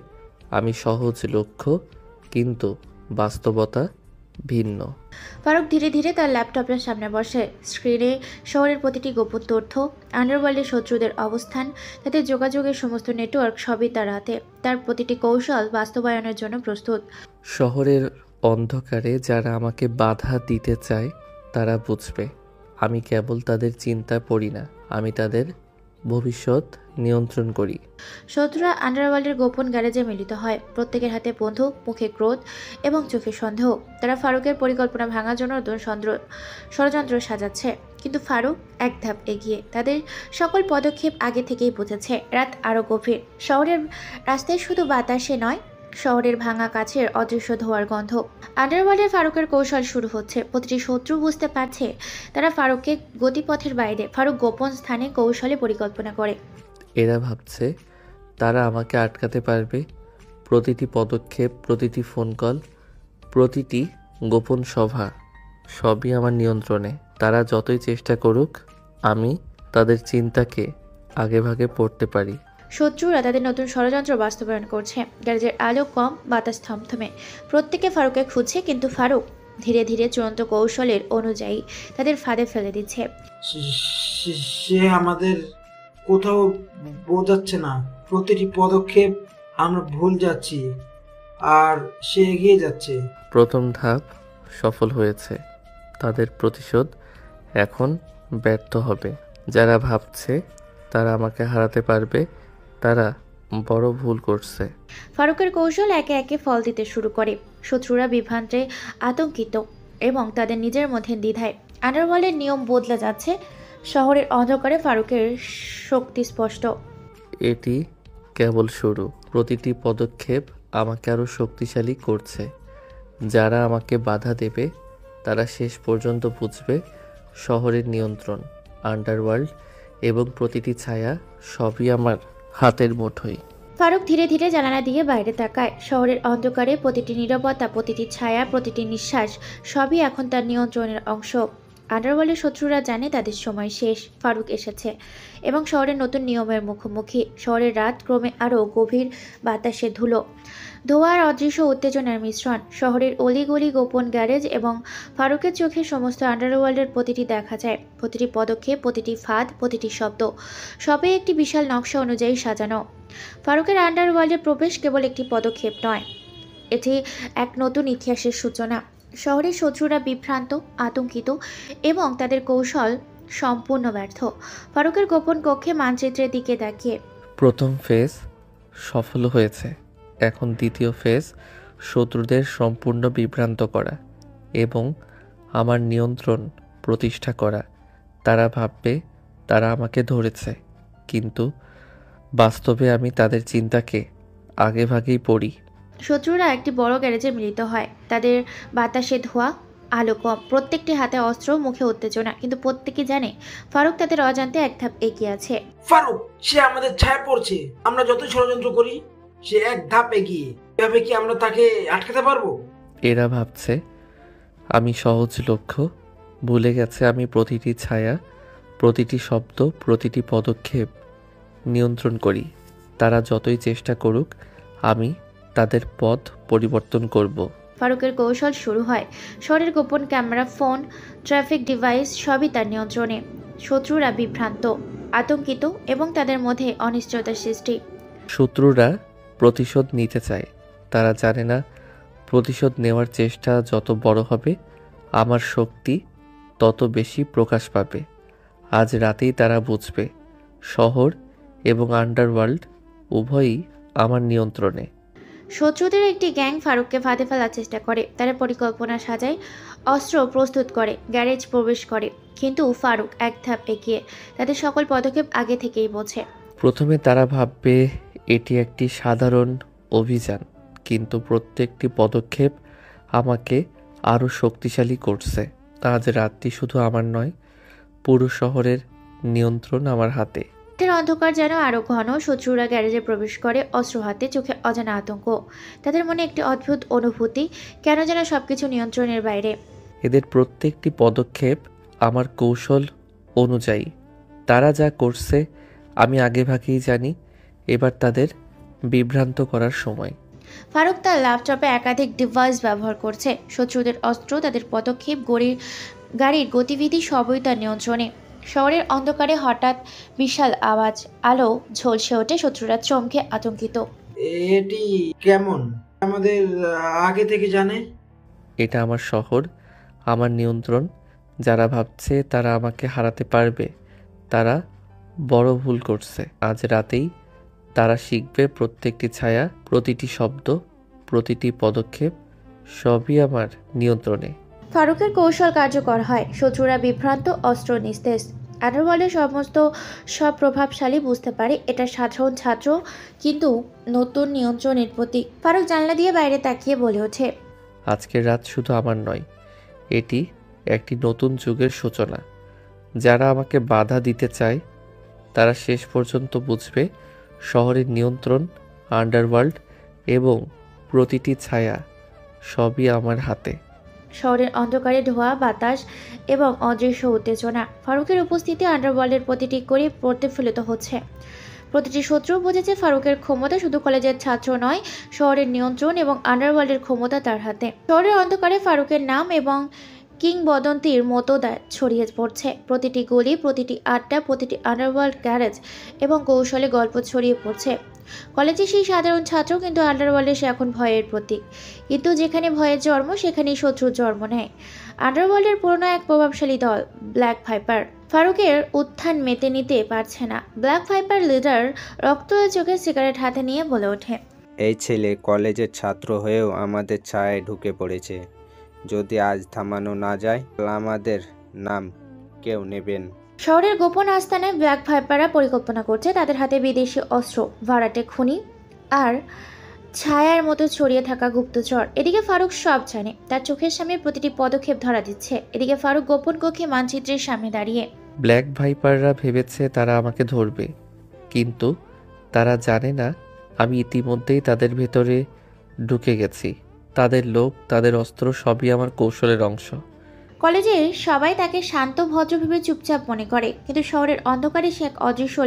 S2: আমি সহজ লক্ষ্য, কিন্তু বাস্তবতা ভিন্ন।
S1: ফারুক ধীরে ধীরে তার ল্যাপটপের সামনে বসে। স্ক্রিনে শহরের প্রতিটি গোপন তথ্য, আন্ডারওয়ার্ল্ডের শত্রুদের অবস্থান, তাদের যোগাযোগের সমস্ত নেটওয়ার্ক সবই তার হাতে। তার প্রতিটি কৌশল বাস্তবায়নের জন্য প্রস্তুত।
S2: শহরের অন্ধকারে যারা আমাকে বাধা দিতে চায় তারা বুঝবে আমি কেবল তাদের চিন্তা পড়ি না, আমি তাদের ভবিষ্যৎ নিয়ন্ত্রণ করি।
S1: শত্রুরা আন্ডারওয়ার্ল্ডের গোপন গ্যারেজে মিলিত হয়। প্রত্যেকের হাতে বন্দুক, মুখে ক্রোধ এবং চোখে সন্দেহ। তারা ফারুকের পরিকল্পনা ভাঙার জন্য নতুন ষড়যন্ত্র সাজাচ্ছে, কিন্তু ফারুক এক ধাপ এগিয়ে। তাদের সকল পদক্ষেপ আগে থেকেই বুঝেছে। রাত আরও গভীর। শহরের রাস্তায় শুধু বাতাসে নয়, শহরের ভাঙা কাছের অদৃশ্য ধোঁয়ার গন্ধ। আন্ডারওয়ার্ল্ডের ফারুকের কৌশল শুরু হচ্ছে। প্রতিটি শত্রু বুঝতে পারছে তারা ফারুককে গতিপথের বাইরে। ফারুক গোপন স্থানে কৌশলে পরিকল্পনা করে।
S2: এরা ভাবছে তারা আমাকে আটকাতে পারবে। প্রতিটি পদক্ষেপ, প্রতিটি ফোন কল, প্রতিটি গোপন সভা সবই আমার নিয়ন্ত্রণে। তারা যতই চেষ্টা করুক, আমি তাদের চিন্তাকে আগেভাগে পড়তে পারি।
S1: শত্রুরা তাদের নতুন ষড়যন্ত্র বাস্তবায়ন করছে। গ্যারেজের আলো কম, বাতাস থমথমে। প্রত্যেকে ফারুককে খুঁজছে, কিন্তু ফারুক ধীরে ধীরে চূড়ান্ত কৌশলের অনুযায়ী তাদের ফাঁদে ফেলে দিচ্ছে।
S6: সে আমাদের কোথাও বোঝাচ্ছে না। প্রতিটি পদক্ষেপ আমরা ভুল যাচ্ছি, আর সে এগিয়ে যাচ্ছে।
S2: প্রথম ধাপ সফল হয়েছে, তাদের প্রতিশোধ এখন ব্যর্থ হবে। যারা ভাবছে তারা আমাকে হারাতে পারবে, তারা বড় ভুল করছে।
S1: ফারুকের কৌশল একে একে ফল দিতে শুরু করে। শত্রুরা বিভ্রান্তে আতঙ্কিত এবং তাদের নিজের মধ্যে দ্বিধায়। আন্ডারওয়ার্ল্ডের নিয়ম বদলে যাচ্ছে। শহরের অন্ধকারে ফারুকের শক্তি স্পষ্ট।
S2: এটি কেবল শুরু। প্রতিটি পদক্ষেপ আমাকে আরও শক্তিশালী করছে। যারা আমাকে বাধা দেবে তারা শেষ পর্যন্ত বুঝবে শহরের নিয়ন্ত্রণ, আন্ডারওয়ার্ল্ড এবং প্রতিটি ছায়া সবই আমার হাতের মুঠোয়।
S1: ফারুক ধীরে ধীরে জানালা দিয়ে বাইরে তাকায়। শহরের অন্ধকারে প্রতিটি নীরবতা, প্রতিটি ছায়া, প্রতিটি নিঃশ্বাস সবই এখন তার নিয়ন্ত্রণের অংশ। আন্ডারওয়ার্ল্ডের শত্রুরা জানে তাদের সময় শেষ। ফারুক এসেছে এবং শহরের নতুন নিয়মের মুখোমুখি। শহরের রাত ক্রমে আরও গভীর, বাতাসে ধুলো, ধোঁয়ার অদৃশ্য উত্তেজনার মিশ্রণ। শহরের অলিগলি, গোপন গ্যারেজ এবং ফারুকের চোখে সমস্ত আন্ডারওয়ার্ল্ডের প্রতিটি দেখা যায়। প্রতিটি পদক্ষেপ, প্রতিটি ফাঁদ, প্রতিটি শব্দ সবই একটি বিশাল নকশা অনুযায়ী সাজানো। ফারুকের আন্ডারওয়ার্ল্ডে প্রবেশ কেবল একটি পদক্ষেপ নয়, এটি এক নতুন ইতিহাসের সূচনা। শহরের শত্রুরা বিভ্রান্ত, আতঙ্কিত এবং তাদের কৌশল সম্পূর্ণ ব্যর্থ। ফারুকের গোপন কক্ষে মানচিত্রের দিকে তাকিয়ে।
S2: প্রথম ফেজ সফল হয়েছে, এখন দ্বিতীয় ফেজ শত্রুদের সম্পূর্ণ বিভ্রান্ত করা এবং আমার নিয়ন্ত্রণ প্রতিষ্ঠা করা। তারা ভাববে তারা আমাকে ধরেছে, কিন্তু বাস্তবে আমি তাদের চিন্তাকে আগেভাগেই পড়ি।
S1: শত্রুরা একটি বড় গ্যারেজে মিলিত হয়। তাদের বাতাসে ধোঁয়া, আলো কম, প্রত্যেকটি হাতে অস্ত্র, মুখে উত্তেজনা, কিন্তু প্রত্যেকে জানে ফারুক তাদের অজান্তে এক ধাপ এগিয়ে আছে।
S6: ফারুক, সে আমাদের ছায়া পড়ছে। আমরা যতই ষড়যন্ত্র করি, সে এক ধাপ এগিয়ে। এভাবে কি আমরা তাকে আটকাতে পারবো?
S2: এরা ভাবছে আমি সহজ লক্ষ্য, ভুলে গেছে আমি প্রতিটি ছায়া, প্রতিটি শব্দ, প্রতিটি পদক্ষেপ নিয়ন্ত্রণ করি। তারা যতই চেষ্টা করুক, আমি তাদের পথ পরিবর্তন করব।
S1: ফারুকের কৌশল শুরু হয়। শহরের গোপন ক্যামেরা, ফোন, ট্রাফিক ডিভাইস সবই তার নিয়ন্ত্রণে। শত্রুরা বিভ্রান্ত, আতঙ্কিত এবং তাদের মধ্যে অনিশ্চয়তার সৃষ্টি।
S2: শত্রুরা প্রতিশোধ নিতে চায়। তারা জানে না প্রতিশোধ নেওয়ার চেষ্টা যত বড় হবে, আমার শক্তি তত বেশি প্রকাশ পাবে। আজ রাতেই তারা বুঝবে, শহর এবং আন্ডারওয়ার্ল্ড উভয়ই আমার নিয়ন্ত্রণে।
S1: শত্রুদের একটি গ্যাং ফারুককে ফাঁদে ফেলার চেষ্টা করে। তারা পরিকল্পনা সাজায়, অস্ত্র প্রস্তুত করে, গ্যারেজ প্রবেশ করে। কিন্তু ফারুক এক ধাপ এগিয়ে, তাদের সকল পদক্ষেপ আগে থেকেই বোঝে।
S2: প্রথমে তারা ভাববে এটি একটি সাধারণ অভিযান, কিন্তু প্রত্যেকটি পদক্ষেপ আমাকে আরও শক্তিশালী করছে। আজ রাতটি শুধু আমার নয়, পুরো শহরের নিয়ন্ত্রণ আমার হাতে।
S1: রাতের অন্ধকার যেন আরো ঘন। শত্রুরা গ্যারেজে প্রবেশ করে, অস্ত্র হাতে, চোখে অজানা আতঙ্ক। তাদের মনে একটি অদ্ভুত অনুভূতি, কেন যেন সবকিছু নিয়ন্ত্রণের বাইরে।
S2: এদের প্রত্যেকটি পদক্ষেপ আমার কৌশল অনুযায়ী। তারা যা করছে আমি আগেভাগেই জানি। এবার তাদের বিভ্রান্ত করার সময়।
S1: ফারুক তার ল্যাপটপে একাধিক ডিভাইস ব্যবহার করছে। শত্রুদের অস্ত্র, তাদের পদক্ষেপ, গাড়ির গতিবিধি সবই তার নিয়ন্ত্রণে। শহরের অন্ধকারে হঠাৎ বিশাল আওয়াজ, আলো ঝলসে ওঠে। শত্রুরা চমকে আতঙ্কিত।
S6: এটি কেমন? আমাদের আগে থেকে জানে?
S2: এটা আমার শহর, আমার নিয়ন্ত্রণ। যারা ভাবছে তারা আমাকে হারাতে পারবে, তারা বড় ভুল করছে। আজ রাতেই তারা শিখবে প্রত্যেকটি ছায়া, প্রতিটি শব্দ, প্রতিটি পদক্ষেপ সবই আমার নিয়ন্ত্রণে।
S1: ফারুকের কৌশল কার্যকর হয়। শত্রুরা বিভ্রান্ত, অস্ত্র নিস্তেজ। আন্ডারওয়ার্ল্ডের সব প্রভাবশালী বুঝতে পারে এটা সাধারণ ছাত্র, কিন্তু নতুন নিয়ন্ত্রণের প্রতীক। ফারুক জানলা দিয়ে বাইরে তাকিয়ে বলে ওঠে,
S2: আজকের রাত শুধু আমার নয়, এটি একটি নতুন যুগের সূচনা। যারা আমাকে বাধা দিতে চায় তারা শেষ পর্যন্ত বুঝবে শহরের নিয়ন্ত্রণ, আন্ডারওয়ার্ল্ড এবং প্রতিটি ছায়া সবই আমার হাতে।
S1: শহরের অন্ধকারে ধোঁয়া, বাতাস এবং অদৃশ্য উত্তেজনা। ফারুকের উপস্থিতি আন্ডারওয়ার্ল্ডের প্রতিটি করে প্রতিফলিত হচ্ছে। প্রতিটি শত্রু বুঝেছে ফারুকের ক্ষমতা শুধু কলেজের ছাত্র নয়, শহরের নিয়ন্ত্রণ এবং আন্ডারওয়ার্ল্ডের ক্ষমতা তার হাতে। শহরের অন্ধকারে ফারুকের নাম এবং কিংবদন্তির মতো ছড়িয়ে পড়ছে। প্রতিটি গলি, প্রতিটি আড্ডা, প্রতিটি আন্ডারওয়ার্ল্ড গ্যারেজ এবং কৌশলে গল্প ছড়িয়ে পড়ছে। কলেজে সেই সাধারণ ছাত্র, কিন্তু আন্ডারওয়ার্ল্ডে সে এখন ভয়ের প্রতীক। কিন্তু যেখানে ভয়ের জন্ম, সেখানেই শত্রুর জন্ম নেয়। আন্ডারওয়ার্ল্ডের পুরনো এক প্রভাবশালী দল, ব্ল্যাক ভাইপার। ফারুকের উত্থান মেতে নিতে পারছে না। ব্ল্যাক ভাইপার লিডার রক্ত চোখে সিগারেট হাতে নিয়ে বলে ওঠে,
S9: এই ছেলে কলেজের ছাত্র হয়েও আমাদের ছায়ায় ঢুকে পড়েছে। যদি আজ থামানো না যায়, তাহলে আমাদের নাম কেউ নেবেন।
S1: শহরের গোপন আস্তানায় ব্ল্যাক ভাইপাররা পরিকল্পনা করছে। তাদের হাতে বিদেশি অস্ত্র, ভাড়াটে খুনি আর ছায়ার মতো ছড়িয়ে থাকা গুপ্তচর। এদিকে ফারুক সব জানে, তার চোখের সামনে প্রতিটি পদক্ষেপ ধরা দিচ্ছে। এদিকে ফারুক গোপন কক্ষে মানচিত্রের সামনে দাঁড়িয়ে।
S2: ব্ল্যাক ভাইপাররা ভেবেছে তারা আমাকে ধরবে, কিন্তু তারা জানে না আমি ইতিমধ্যেই তাদের ভেতরে ঢুকে গেছি। তাদের লোক, তাদের অস্ত্র সবই আমার কৌশলের অংশ।
S1: কলেজের সবাই তাকে শান্ত ভদ্র ভেবে চুপচাপ মনে করে, কিন্তু শহরের অন্ধকারে সে এক অদৃশ্য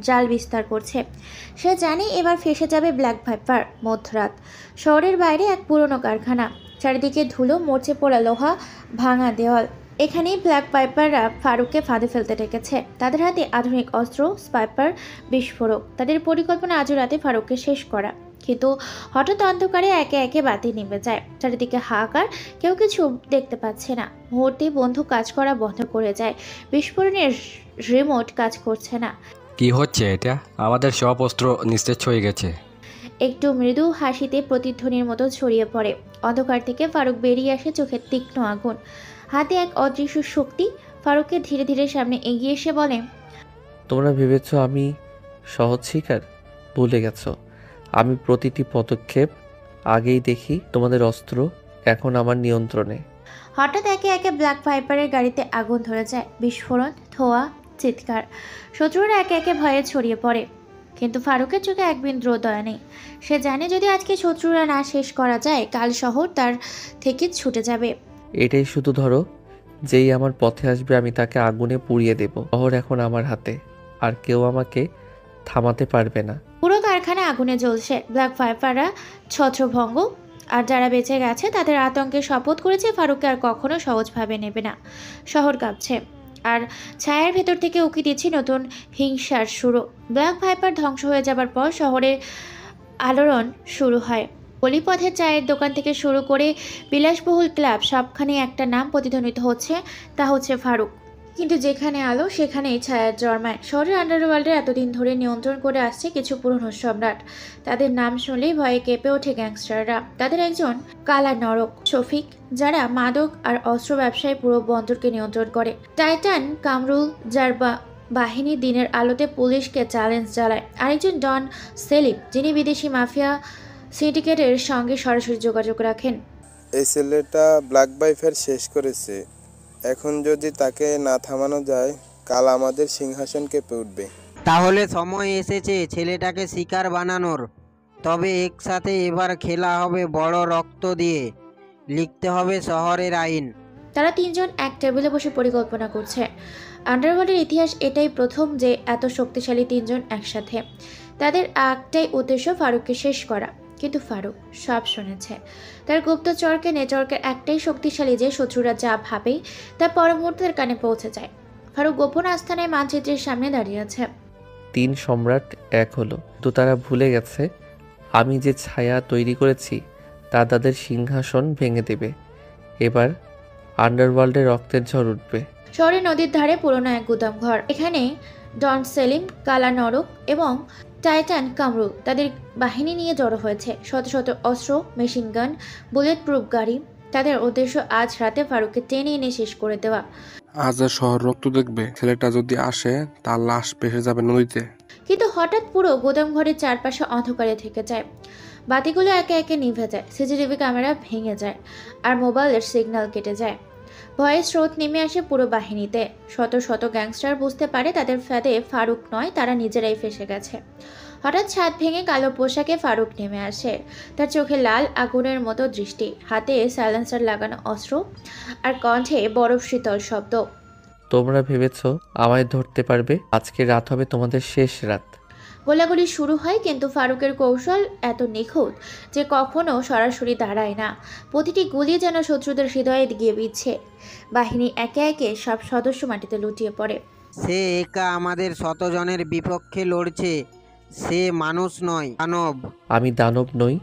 S1: জাল বিস্তার করছে। সে জানে এবার ফেঁসে যাবে ব্ল্যাক ভাইপার। মধ্যরাত, শহরের বাইরে এক পুরনো কারখানা, চারিদিকে ধুলো, মরচে পোড়া লোহা, ভাঙা দেওয়াল। এখানেই ব্ল্যাক ভাইপাররা ফারুককে ফাঁদে ফেলতে ডেকেছে। তাদের হাতে আধুনিক অস্ত্র, স্পাইপার, বিস্ফোরক। তাদের পরিকল্পনা আজ রাতে ফারুককে শেষ করা। কিন্তু হঠাৎ অন্ধকারে একে একে বাতি নিভে যায়। চারিদিকে হাহাকার, কেউ কিছু দেখতে পাচ্ছে না। মুহূর্তে বন্দুক কাজ করা বন্ধ করে যায়। বিস্ফোরণের রিমোট কাজ করছে না।
S10: কি হচ্ছে এটা? আমাদের সব অস্ত্র নিস্তেজ হয়ে গেছে।
S1: একটু মৃদু হাসিতে প্রতিধ্বনির মতো ছড়িয়ে পড়ে। অন্ধকার থেকে ফারুক বেরিয়ে আসে, চোখে তীক্ষ্ণ আগুন, হাতে এক অদৃশ্য শক্তি। ফারুককে ধীরে ধীরে সামনে এগিয়ে এসে বলে,
S2: তোমরা ভেবেছ আমি সহজ শিকার? ভুলে গেছো, আমি প্রতিটি পদক্ষেপ আগেই দেখি। তোমাদের অস্ত্র এখন আমার নিয়ন্ত্রণে।
S1: হঠাৎ একে একে ব্ল্যাক ভাইপারের গাড়িতে আগুন ধরে যায়। বিস্ফোরণ, ধোঁয়া, চিৎকার। শত্রুরা একে একে ভয়ে ছড়িয়ে পড়ে, কিন্তু ফারুকের চোখে এক বিন্দু দয়া নেই। সে জানে যদি আজকে শত্রুরা না শেষ করা যায়, কাল শহর তার থেকে ছুটে যাবে।
S2: এটাই শুধু ধরো, যেই আমার পথে আসবে আমি তাকে আগুনে পুড়িয়ে দেব। শহর এখন আমার হাতে, আর কেউ আমাকে থামাতে পারবে না।
S1: পুরো কারখানা আগুনে জ্বলছে। ব্ল্যাক ভাইপাররা ছত্রভঙ্গ, আর যারা বেঁচে গেছে তাদের আতঙ্কে শপথ করেছে ফারুককে আর কখনো সহজভাবে নেবে না। শহর কাঁপছে, আর ছায়ার ভেতর থেকে উকি দিচ্ছে নতুন হিংসার সুরো। ব্ল্যাক ভাইপার ধ্বংস হয়ে যাবার পর শহরে আলোড়ন শুরু হয়। গলিপথের চায়ের দোকান থেকে শুরু করে বিলাসবহুল ক্লাব, সবখানে একটা নাম প্রতিধ্বনিত হচ্ছে, তা হচ্ছে ফারুক। কিন্তু যেখানে আলো সেখানেই ছায়ার জন্মায়। শহরের আন্ডারওয়ার্ল্ডে এতদিন ধরে নিয়ন্ত্রণ করে আসছে কিছু পুরনো সম্রাট। তাদের নাম শুনলেই ভয়ে কেঁপে ওঠে গ্যাংস্টাররা। তাদের একজন কালা নরক, শফিক, যারা মাদক আর অস্ত্র ব্যবসায় পুরো বন্দরকে নিয়ন্ত্রণ করে। টাইটান কামরুল, যার বাহিনী দিনের আলোতে পুলিশকে চ্যালেঞ্জ জানায়। আরেকজন ডন সেলিম, যিনি বিদেশি মাফিয়া সিন্ডিকেটের সঙ্গে সরাসরি যোগাযোগ রাখেন।
S11: এই ছেলেটা ব্ল্যাক ভাইপার শেষ করেছে। এখন যদি তাকে না থামানো যায়, কাল আমাদের সিংহাসন কেঁপে উঠবে।
S12: তাহলে সময় এসেছে ছেলেটাকে শিকার বানানোর। তবে একসাথে এবার খেলা হবে বড় রক্ত দিয়ে, লিখতে হবে শহরের আইন।
S1: তারা তিনজন এক টেবিলে বসে পরিকল্পনা করছে। আন্ডারওয়ার্ল্ডের ইতিহাস এটাই প্রথম যে এত শক্তিশালী তিনজন একসাথে। তাদের একটাই উদ্দেশ্য ফারুককে শেষ করা। কিন্তু ফারুক সব শুনেছে। তার গুপ্তচরকে নেটওয়ার্কের একটাই শক্তিশালী যে শত্রুরা যা ভাবে তা পর মুহূর্তের কানে পৌঁছে যায়। ফারুক গোপন আস্থানায় মানচিত্রের সামনে দাঁড়িয়ে আছে।
S2: 3 সম্রাট এক হলো, তো তারা ভুলে গেছে আমি যে ছায়া তৈরি করেছি তা তাদের সিংহাসন ভেঙে দেবে। এবার আন্ডারওয়ার্ল্ডে রক্তের ঝড় উঠবে।
S1: শহরের নদীর ধারে পুরনো এক গুদাম ঘর। এখানে ডন সেলিম, কালা নরক এবং টাইটান কামরুল তাদের বাহিনী নিয়ে জড়ো হয়েছে। শত শত অস্ত্র, মেশিন গান, বুলেট প্রুফ গাড়ি। তাদের উদ্দেশ্য আজ রাতে ফারুককে টেনে এনে শেষ করে দেওয়া।
S13: আজ আর শহর রক্ত দেখবে। ছেলেটা যদি আসে তার লাশ ভেসে যাবে নদীতে।
S1: কিন্তু হঠাৎ পুরো গোদাম ঘরের চারপাশে অন্ধকারে থেকে যায়। বাতিগুলো একে একে নিভে যায়, সিসিটিভি ক্যামেরা ভেঙে যায়, আর মোবাইলের সিগন্যাল কেটে যায়। ভয়ের স্রোত নেমে আসে পুরো বাহিনীতে। শত শত গ্যাংস্টার বুঝতে পারে তাদের ফাঁদে ফারুক নয়, তারা নিজেরাই ফেসে গেছে। হঠাৎ ছাদ ভেঙে কালো পোশাকে ফারুক নেমে আসে। তার চোখে লাল আগুনের মতো দৃষ্টি, হাতে সাইলেন্সার লাগানো অস্ত্র, আর কণ্ঠে বরফ শীতল শব্দ।
S2: তোমরা ভেবেছো আমায় ধরতে পারবে? আজকে রাত হবে তোমাদের শেষ রাত।
S1: গোলাগুলি শুরু হয়, কিন্তু ফারুকের কৌশল এত নিখুঁত যে কখনো সরাসরি দাঁড়ায় না। প্রতিটি গুলি যেন শত্রুদের হৃদয়ে গিয়ে বিচ্ছে। বাহিনী একে একে সব সদস্য মাটিতে লুটিয়ে পড়ে।
S12: সে একা আমাদের শতজনের বিপক্ষে লড়ছে। সে মানুষ নয়, দানব।
S2: আমি দানব নই,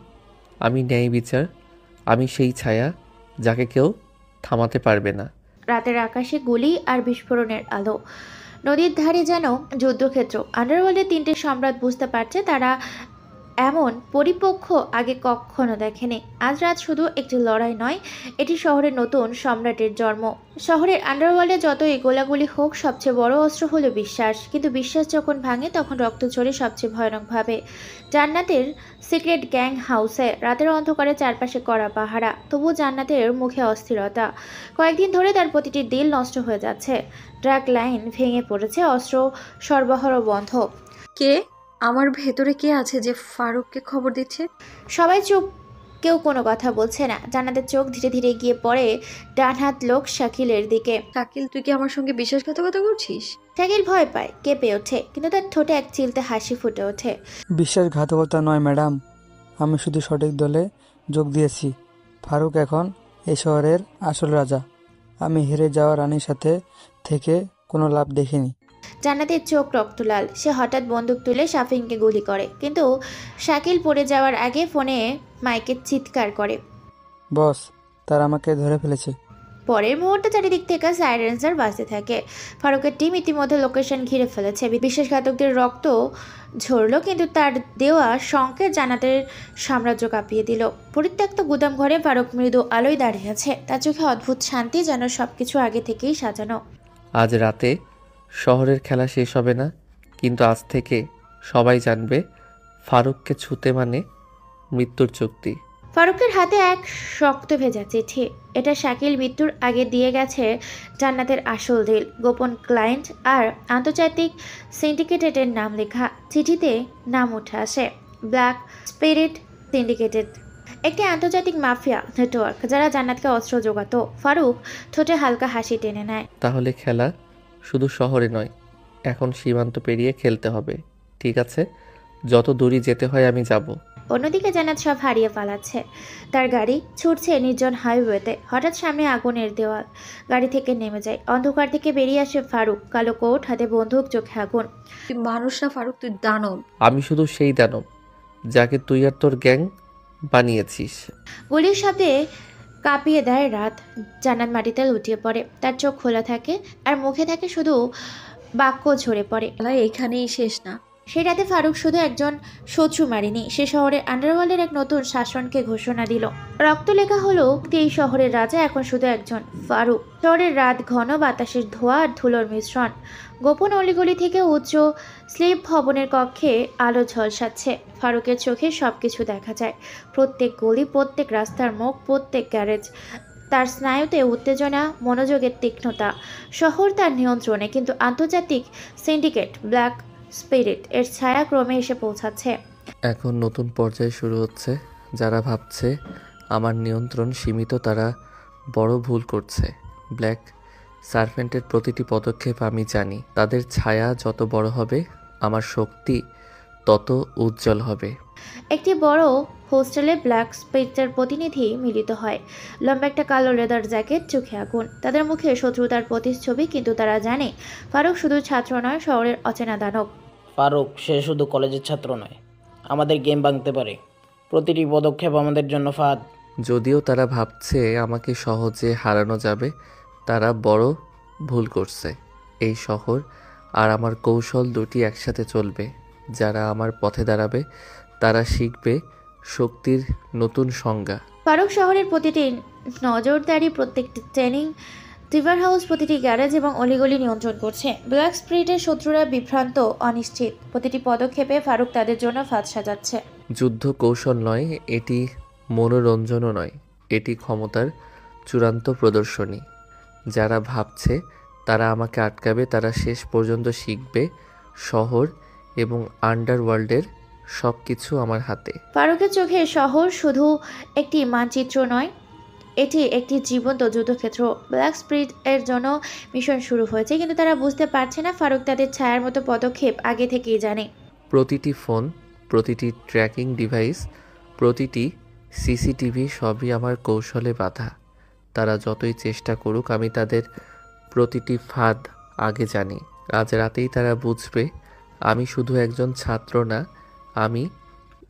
S2: আমি ন্যায় বিচার। আমি সেই ছায়া যাকে কেউ থামাতে পারবে না।
S1: রাতের আকাশে গুলি আর বিস্ফোরণের আলো। নদীর ধারে যেন যুদ্ধক্ষেত্র। আন্ডারওয়ার্ল্ডের 3টে সম্রাট বুঝতে পারছে তারা এমন পরিপক্ষ আগে কখনো দেখেনি। আজ রাত শুধু একটি লড়াই নয়, এটি শহরের নতুন সম্রাটের জন্ম। শহরের আন্ডারওয়ার্ল্ডে যতই গোলাগুলি হোক, সবচেয়ে বড় অস্ত্র হলো বিশ্বাস। কিন্তু বিশ্বাস যখন ভাঙে তখন রক্ত ঝরে সবচেয়ে ভয়ানকভাবে। জান্নাতের সিক্রেট গ্যাং হাউসে রাতের অন্ধকারে চারপাশে করা পাহারা, তবু জান্নাতের মুখে অস্থিরতা। কয়েকদিন ধরে তার প্রতিটি দিল নষ্ট হয়ে যাচ্ছে। ট্রাক লাইন ভেঙে পড়েছে, অস্ত্র সরবরাহ বন্ধ।
S3: কে? আমার ভেতরে কে আছে যে ফারুককে খবর দিচ্ছে?
S1: সবাই চুপ, কেউ কোনো কথা বলছে না। জান্নাতের চোখ ধীরে ধীরে গিয়ে পড়ে ডান হাত লোক শাকিলের দিকে।
S3: শাকিল, তুই কি আমার সঙ্গে বিশ্বাসঘাতকতা করছিস?
S1: শাকিল ভয় পায়, কেঁপে ওঠে, কিন্তু তার ঠোঁটে এক চিলতে হাসি ফুটে ওঠে।
S14: বিশ্বাসঘাতকতা নয় ম্যাডাম, আমি শুধু সঠিক দলে যোগ দিয়েছি। ফারুক এখন এই শহরের আসল রাজা। আমি হেরে যাওয়া রানীর সাথে থেকে কোনো লাভ দেখিনি।
S1: জান্নাতের চোখ রক্তলাল। সে হঠাৎ বন্দুক তুলে শাফিনকে গুলি করে, কিন্তু শাকিল পড়ে যাওয়ার আগে ফোনে মাইকে চিৎকার করে,
S14: বস, তারা আমাকে ধরে ফেলেছে।
S1: পরের মুহূর্তে চারিদিক থেকে সাইরেন্সার বাজতে থাকে। ফারুকের টিম ইতিমধ্যে লোকেশন ঘিরে ফেলেছে। বিশ্বাসঘাতকদের রক্ত ঝরলো, কিন্তু তার দেওয়া সংকেত জান্নাতের সাম্রাজ্য কাঁপিয়ে দিল। পরিত্যক্ত গুদাম ঘরে ফারুক মৃদু আলোয় দাঁড়িয়ে আছে। তার চোখে অদ্ভুত শান্তি, যেন সবকিছু আগে থেকেই সাজানো।
S2: আজ রাতে শহরের খেলা শেষ হবে না, কিন্তু আজ থেকে সবাই জানবে ফারুককে ছুতে মানে মৃত্যুর চুক্তি।
S1: ফারুকের হাতে এক শক্ত ভেজা চিঠি। এটা শাকিল মৃত্যুর আগে দিয়ে গেছে জান্নাতের আসল ডিল, গোপন ক্লায়েন্ট আর আন্তর্জাতিক সিন্ডিকেটের নাম লেখা। চিঠিতে নাম উঠে আসে ব্ল্যাক স্পিরিট সিন্ডিকেটেড, একটি আন্তর্জাতিক মাফিয়া নেটওয়ার্ক যারা জান্নাতকে অস্ত্র জোগাতো। ফারুক ঠোঁটে হালকা হাসি টেনে নেয়।
S2: তাহলে খেলা শুধু শহরে নয়, এখন সীমান্ত পেরিয়ে খেলতে হবে। ঠিক আছে, যত দূরই যেতে হয় আমি যাব।
S1: অন্যদিকে জান্নাত সব হারিয়ে পালাচ্ছে। তার গাড়ি ছুটছে নির্জন হাইওয়েতে। হঠাৎ সামনে আগুনের দেওয়াল। গাড়ি থেকে নেমে যায়। অন্ধকার থেকে বেরিয়ে আসে ফারুক, কালো কোট, হাতে বন্দুক, চোখে আগুন।
S3: তুই মানুষ না ফারুক, তুই দানব।
S2: আমি শুধু সেই দানব যাকে তুই আর তোর গ্যাং বানিয়েছিস।
S1: গুলির শব্দে কাঁপিয়ে দেয় রাত। জান্নাত মাটিতে লুটিয়ে পড়ে। তার চোখ খোলা থাকে আর মুখে থাকে শুধু বাক্য ঝরে পড়ে।
S3: এখানেই শেষ না।
S1: সেই রাতে ফারুক শুধু একজন শত্রু মারেনি, সে শহরের আন্ডারওয়ার্ল্ডের এক নতুন শাসনকে ঘোষণা দিল। রক্ত লেখা হলো এই শহরের রাজা এখন শুধু একজন ফারুক। শহরের রাত ঘন, বাতাসের ধোঁয়া আর ধুলোর মিশ্রণ। গোপন অলিগলি থেকে উচ্চ স্লিপ ভবনের কক্ষে আলো ঝলসাচ্ছে। ফারুকের চোখে সবকিছু দেখা যায়, প্রত্যেক গলি, প্রত্যেক রাস্তার মুখ, প্রত্যেক গ্যারেজ। তার স্নায়ুতে উত্তেজনা, মনোযোগের তীক্ষ্ণতা। শহর তার নিয়ন্ত্রণে, কিন্তু আন্তর্জাতিক সিন্ডিকেট ব্ল্যাক স্পিরিট এর ছায়া ক্রমে এসে পৌঁছাচ্ছে।
S2: এখন নতুন পর্যায় শুরু হচ্ছে। যারা ভাবছে আমার নিয়ন্ত্রণ সীমিত তারা বড় ভুল করছে। ব্ল্যাক সার্ভেন্টের প্রতিটি পদক্ষেপ আমি জানি। তাদের ছায়া যত বড় হবে আমার শক্তি তত উজ্জ্বল হবে।
S1: একটি বড় হোস্টেলে ব্ল্যাক স্পিরিটের প্রতিনিধি মিলিত হয়। লম্বা একটা কালো লেদার জ্যাকেট, চোখে আগুন। তাদের মুখে শত্রুতার প্রতিচ্ছবি, কিন্তু তারা জানে ফারুক শুধু ছাত্র নয়, শহরের অচেনা দানব।
S15: ফারুক সে শুধু কলেজের ছাত্র নয়, আমাদের গেম ভাঙতে পারে। প্রতিটি পদক্ষেপ আমাদের জন্য ফাঁদ।
S2: যদিও তারা ভাবছে আমাকে সহজে হারানো যাবে, তারা বড় ভুল করছে। এই শহর আর আমার কৌশল দুটি একসাথে চলবে। যারা আমার পথে দাঁড়াবে তারা শিখবে শক্তির নতুন সংজ্ঞা।
S1: ফারুক শহরের প্রতিটি নজরদারি, প্রত্যেকটি ট্রেনিং টিভার হাউস, প্রতিটি গ্যারেজ এবং অলিগলি নিয়ন্ত্রণ করছে। ব্ল্যাক স্পিরিটের শত্রুরা বিভ্রান্ত, অনিশ্চিত। প্রতিটি পদক্ষেপে ফারুক তাদের জন্য ফাঁদ সাজাচ্ছে।
S2: যুদ্ধ কৌশল নয়, এটি মনোরঞ্জনও নয়, এটি ক্ষমতার চূড়ান্ত প্রদর্শনী। যারা ভাবছে তারা আমাকে আটকাবে, তারা শেষ পর্যন্ত শিখবে শহর এবং আন্ডারওয়ার্ল্ডের সব কিছু আমার হাতে।
S1: ফারুকের চোখে শহর শুধু একটি মানচিত্র নয়, এটি একটি জীবন্ত যুদ্ধক্ষেত্র। ব্ল্যাক স্পিরিট এর জন্য মিশন শুরু হয়েছে, কিন্তু তারা বুঝতে পারছে না ফারুক তাদের ছায়ার মতো পদক্ষেপ আগে থেকেই জানে।
S2: প্রতিটি ফোন, প্রতিটি ট্র্যাকিং ডিভাইস, প্রতিটি সিসিটিভি সবই আমার কৌশলে বাধা। তারা যতই চেষ্টা করুক আমি তাদের প্রতিটি ফাঁদ আগে জানি। আজ রাতেই তারা বুঝবে আমি শুধু একজন ছাত্র না, আমি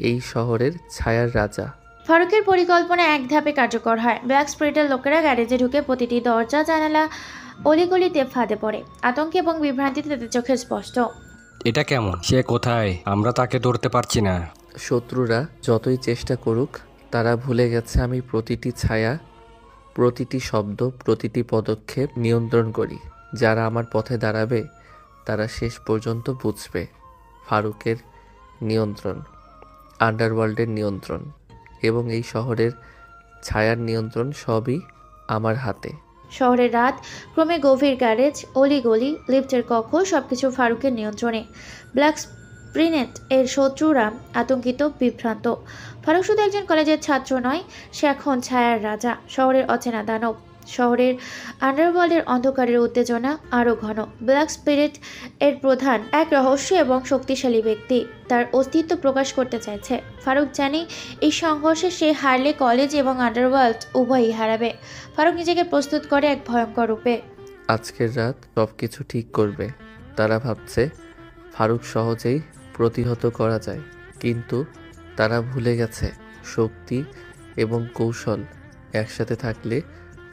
S2: এই শহরের ছায়ার রাজা।
S1: ফারুকের পরিকল্পনা এক ধাপে কার্যকর হয়। ব্ল্যাক স্পিরিটের লোকেরা গ্যারেজে ঢুকে প্রতিটি দরজা, জানালা, অলিগলিতে ফাঁদে পড়ে। আতঙ্ক এবং বিভ্রান্তিতে তাদের চোখে স্পষ্ট।
S10: এটা কেমন? সে কোথায়? আমরা তাকে ধরতে পারছি না।
S2: শত্রুরা যতই চেষ্টা করুক তারা ভুলে গেছে আমি প্রতিটি ছায়া, প্রতিটি শব্দ, প্রতিটি পদক্ষেপ নিয়ন্ত্রণ করি। যারা আমার পথে দাঁড়াবে তারা শেষ পর্যন্ত বুঝবে ফারুকের নিয়ন্ত্রণ, আন্ডারওয়ার্ল্ডের নিয়ন্ত্রণ এবং এই শহরের ছায়ার নিয়ন্ত্রণ সবই আমার হাতে।
S1: শহরের রাত ক্রমে গভীর, গ্যারেজ, অলিগলি, লিফটের কক্ষ সবকিছু ফারুকের নিয়ন্ত্রণে। ব্ল্যাক স্পিরিট এর শত্রুরা আতঙ্কিত, বিভ্রান্ত। ফারুক শুধু একজন কলেজের ছাত্র নয়, সে এখন ছায়ার রাজা, শহরের অচেনা দানব। শহরের আন্ডারওয়ার্ল্ডের অন্ধকারের উত্তেজনা আরও ঘন। ব্ল্যাক স্পিরিট এর প্রধান এক রহস্য এবং শক্তিশালী ব্যক্তি তার অস্তিত্ব প্রকাশ করতে চাইছে। ফারুক জানে এই সংঘর্ষে সে হারলে কলেজ এবং আন্ডারওয়ার্ল্ড উভয়ই হারাবে। ফারুক নিজেকে প্রস্তুত করে এক ভয়ঙ্কর রূপে।
S2: আজকের রাত সব কিছু ঠিক করবে। তারা ভাবছে ফারুক সহজেই প্রতিহত করা যায়, কিন্তু তারা ভুলে গেছে শক্তি এবং কৌশল একসাথে থাকলে